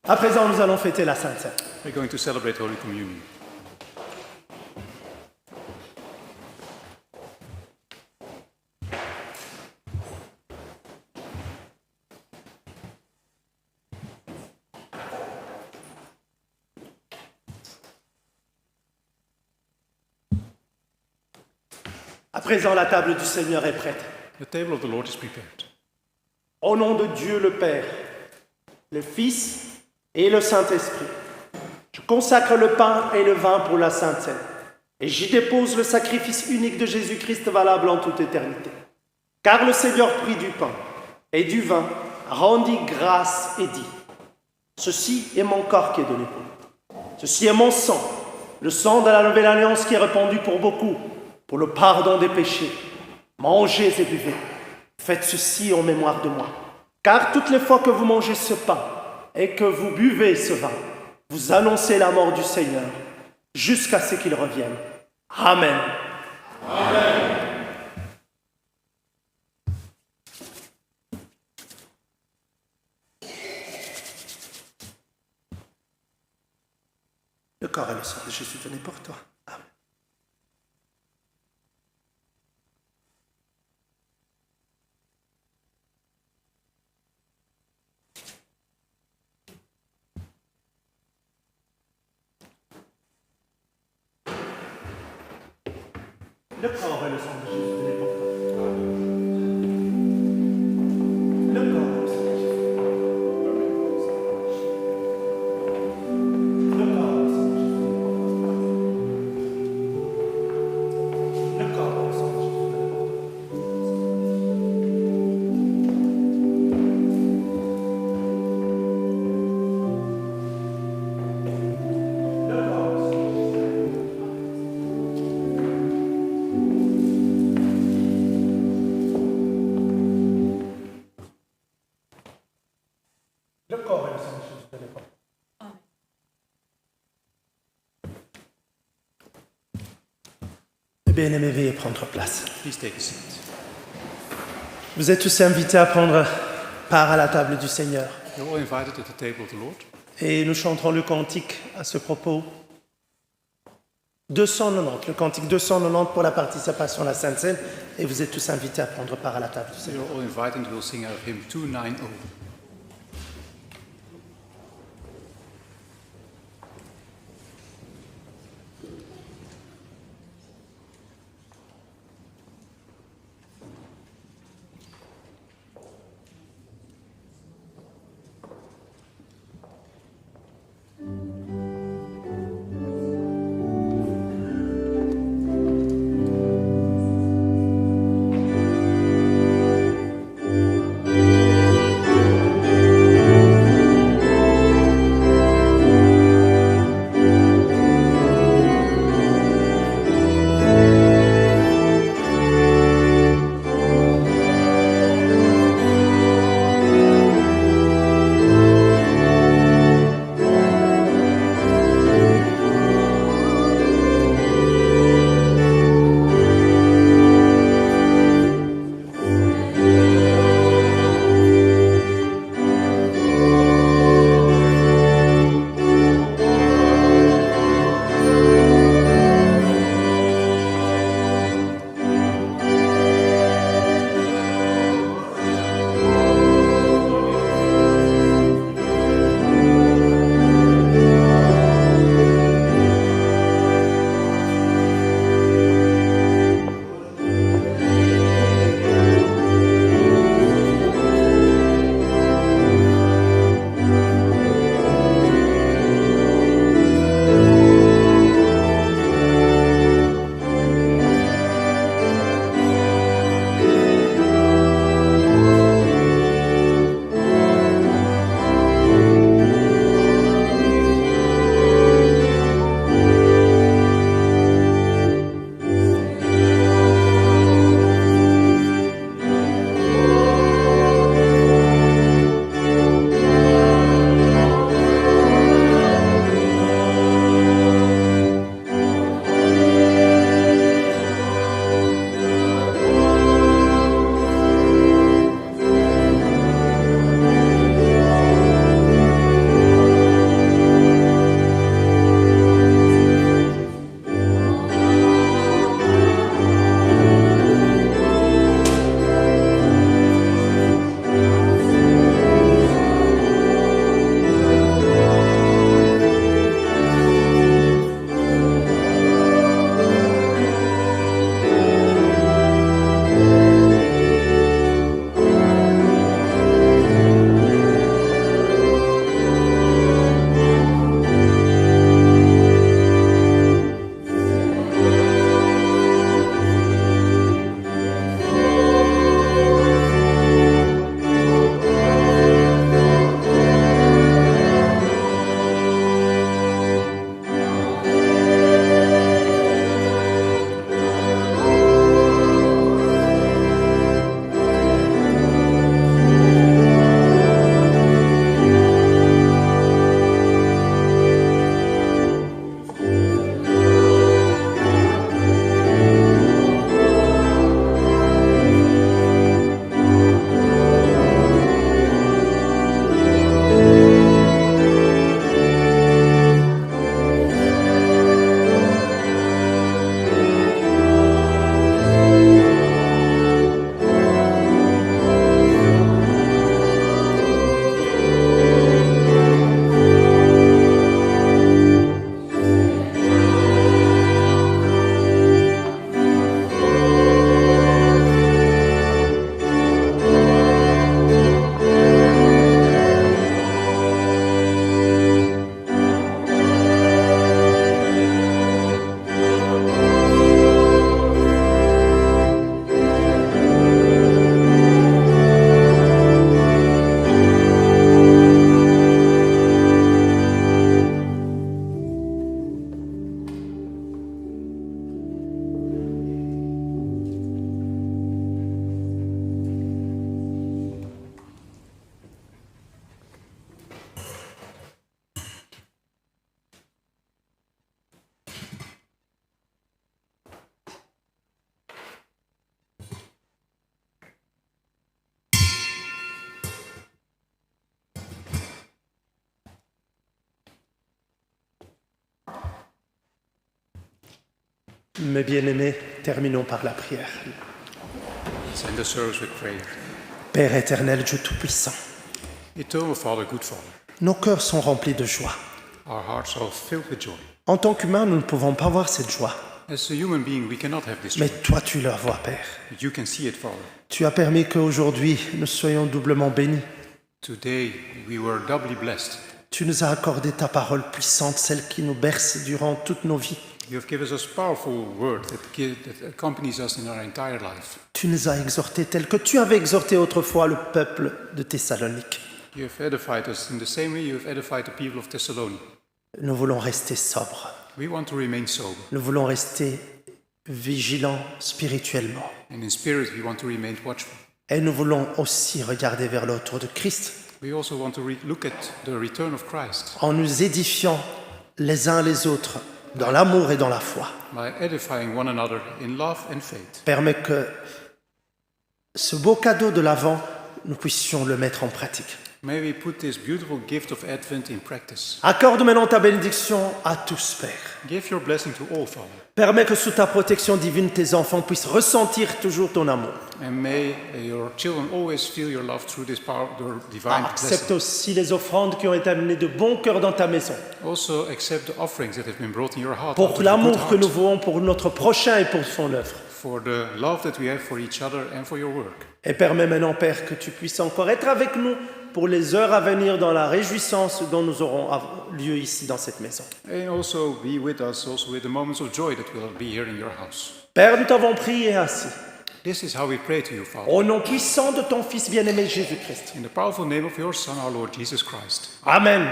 À présent, nous allons fêter la Sainte Seine. We're going to celebrate Holy Communion. À présent, la table du Seigneur est prête. The table of the Lord is prepared. Au nom de Dieu le Père, le Fils et le Saint-Esprit, je consacre le pain et le vin pour la Sainte Seine, et j'y dépose le sacrifice unique de Jésus-Christ valable en toute éternité. Car le Seigneur prit du pain et du vin, rendit grâce et dit : ceci est mon corps qui est donné pour vous. Ceci est mon sang, le sang de la nouvelle alliance qui est répandu pour beaucoup, pour le pardon des péchés. Mangez et buvez. Faites ceci en mémoire de moi. Car toutes les fois que vous mangez ce pain et que vous buvez ce vin, vous annoncez la mort du Seigneur jusqu'à ce qu'il revienne. Amen. Amen. Le corps et le sang de Jésus donné pour toi. Amen. Le corps et le sang de Jésus donné pour toi. Le corps et le sang de Jésus. Le corps et le sang de Jésus. Le corps et le sang de Jésus donné pour toi. Le corps et le sang de Jésus donné pour toi. Bien-aimés, veuillez prendre place. Please take a seat. Vous êtes tous invités à prendre part à la table du Seigneur. You're all invited to the table of the Lord. Et nous chanterons le cantique à ce propos. 290, le cantique 290 pour la participation à la Sainte Seine, et vous êtes tous invités à prendre part à la table du Seigneur. You're all invited and we'll sing out of hymn 290. Thank Mes bien-aimés, terminons par la prière. Let's end the service with prayer. Père éternel, Dieu Tout-Puissant, Eternal Father, good Father, nos cœurs sont remplis de joie. our hearts are filled with joy. En tant qu'humains, nous ne pouvons pas voir cette joie, As a human being, we cannot have this mais joy. toi, tu la vois, Père. But you can see it, Father. Tu as permis qu'aujourd'hui, nous soyons doublement bénis. Today, we were doubly blessed. Tu nous as accordé ta parole puissante, celle qui nous berce durant toutes nos vies. You have given us powerful word that accompanies us in our entire life. Tu nous as exhortés tel que tu avais exhorté autrefois le peuple de Thessalonique. You have edified us in the same way you have edified the people of Thessaloniki. Nous voulons rester sobres. We want to remain sober. Nous voulons rester vigilants spirituellement. And in spirit, we want to remain watchful. Et nous voulons aussi regarder vers le retour de Christ We also want to look at the return of Christ en nous édifiant les uns les autres dans l'amour et dans la foi. by edifying one another in love and faith. Permets que ce beau cadeau de l'Avent, nous puissions le mettre en pratique. May we put this beautiful gift of Advent in practice. Accorde maintenant ta bénédiction à tous, Père. Give your blessing to all, Father. Permets que sous ta protection divine, tes enfants puissent ressentir toujours ton amour. And may your children always feel your love through this power, your divine Accepte blessing. aussi les offrandes qui ont été amenées de bon cœur dans ta maison. Also accept the offerings that have been brought in your heart. Pour out of a l'amour good que heart, nous vouons pour notre prochain et pour son œuvre. for the love that we have for each other and for your work. Et permets maintenant, Père, que tu puisses encore être avec nous pour les heures à venir dans la réjouissance dont nous aurons lieu ici dans cette maison. And also be with us, also with the moments of joy that will be here in your house. Père, nous t'avons prié ainsi. This is how we pray to you, Father. Au nom puissant de ton Fils bien-aimé Jésus-Christ. In the powerful name of your Son, our Lord Jesus Christ. Amen.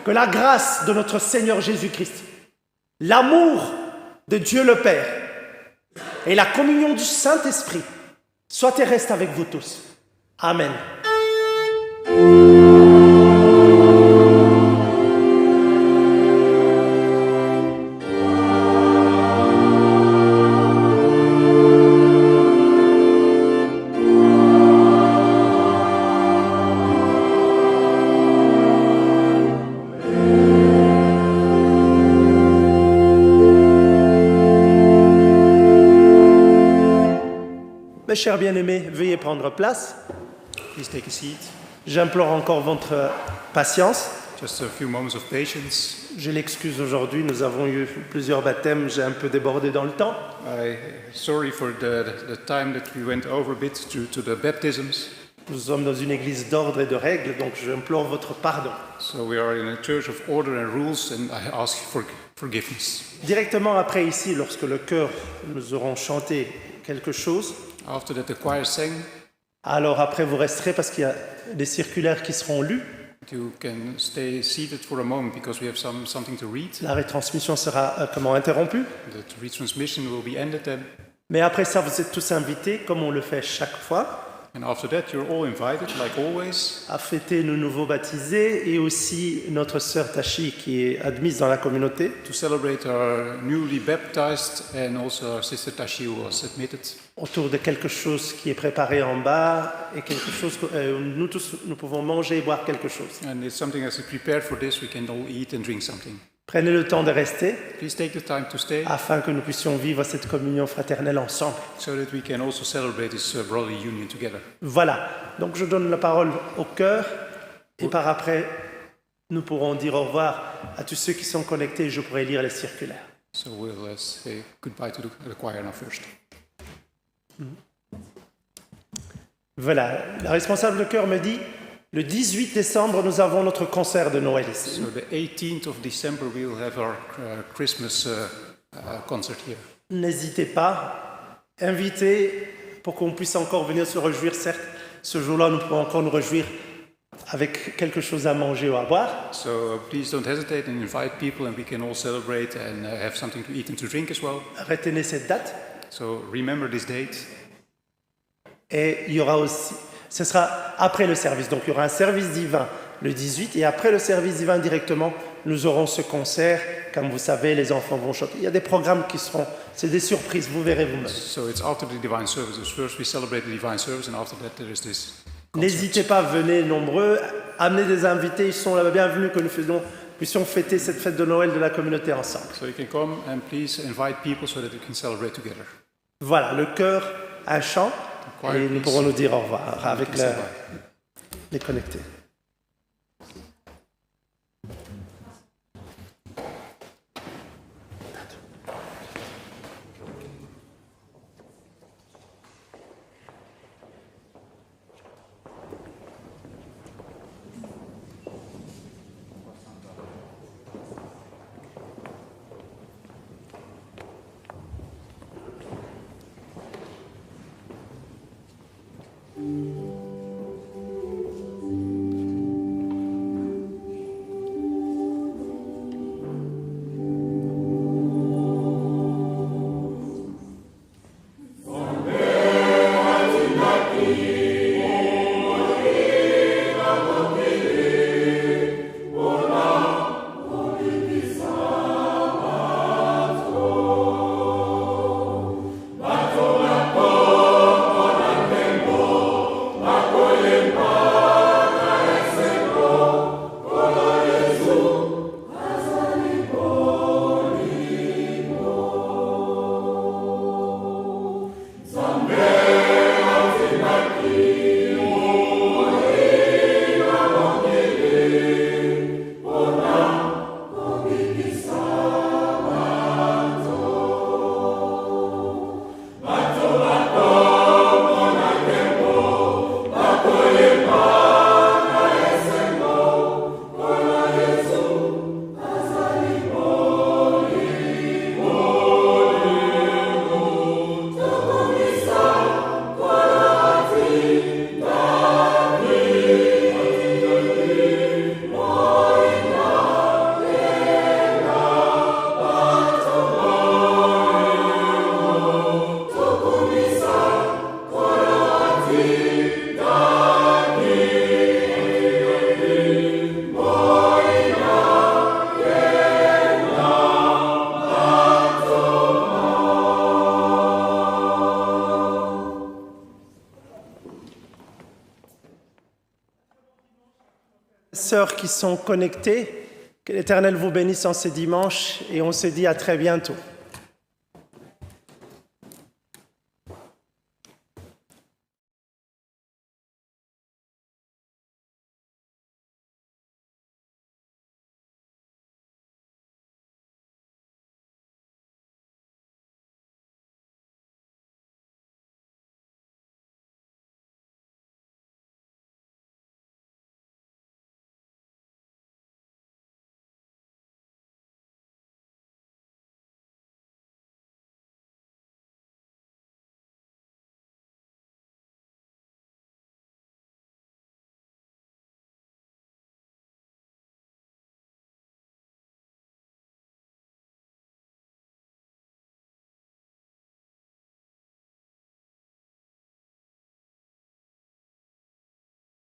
Que la grâce de notre Seigneur Jésus-Christ, l'amour de Dieu le Père et la communion du Saint-Esprit soient et restent avec vous tous. Amen. Mes chers bien-aimés, veuillez prendre place. Please take a seat. J'implore encore votre patience. Just a few moments of patience. Je l'excuse aujourd'hui, nous avons eu plusieurs baptêmes, j'ai un peu débordé dans le temps. Sorry for the time that we went over a bit due to the baptisms. Nous sommes dans une église d'ordre et de règles, donc j'implore votre pardon. So we are in a church of order and rules, and I ask for forgiveness. Directement après ici, lorsque le chœur nous aurons chanté quelque chose, After that, the choir sang. alors après vous resterez parce qu'il y a des circulaires qui seront lus. You can stay seated for a moment because we have something to read. La retransmission sera interrompue. The retransmission will be ended then. Mais après ça, vous êtes tous invités, comme on le fait chaque fois, And after that, you're all invited, like always, à fêter nos nouveaux baptisés et aussi notre sœur Tachi qui est admise dans la communauté. to celebrate our newly baptized and also our sister Tashi who was admitted. Autour de quelque chose qui est préparé en bas et quelque chose que nous tous nous pouvons manger et boire quelque chose. And it's something as we prepare for this, we can all eat and drink something. Prenez le temps de rester Please take the time to stay afin que nous puissions vivre cette communion fraternelle ensemble. so that we can also celebrate this brotherly union together. Voilà, donc je donne la parole au chœur et par après nous pourrons dire au revoir à tous ceux qui sont connectés et je pourrai lire les circulaires. So we'll say goodbye to the choir now first. Voilà, la responsable de chœur me dit, le 18 décembre nous avons notre concert de Noël ici. So the 18th of December we'll have our Christmas concert here. N'hésitez pas, invitez pour qu'on puisse encore venir se réjouir. Certes, ce jour-là, nous pouvons encore nous réjouir avec quelque chose à manger ou à boire. So please don't hesitate and invite people, and we can all celebrate and have something to eat and to drink as well. Retenez cette date. So remember this date. Et il y aura aussi, ce sera après le service. Donc il y aura un service divin le 18 et après le service divin directement, nous aurons ce concert. Comme vous savez, les enfants vont chanter. Il y a des programmes qui seront, c'est des surprises, vous verrez vous-même. So it's after the divine services. First we celebrate the divine service, and after that there is this concert. N'hésitez pas, venez nombreux, amenez des invités, ils sont la bienvenue que nous faisons puissions fêter cette fête de Noël de la communauté ensemble. So you can come and please invite people so that we can celebrate together. Voilà, le chœur, un chant, et nous pourrons nous dire au revoir avec les connectés. Sœurs qui sont connectées, que l'Éternel vous bénisse en ce dimanche et on se dit à très bientôt.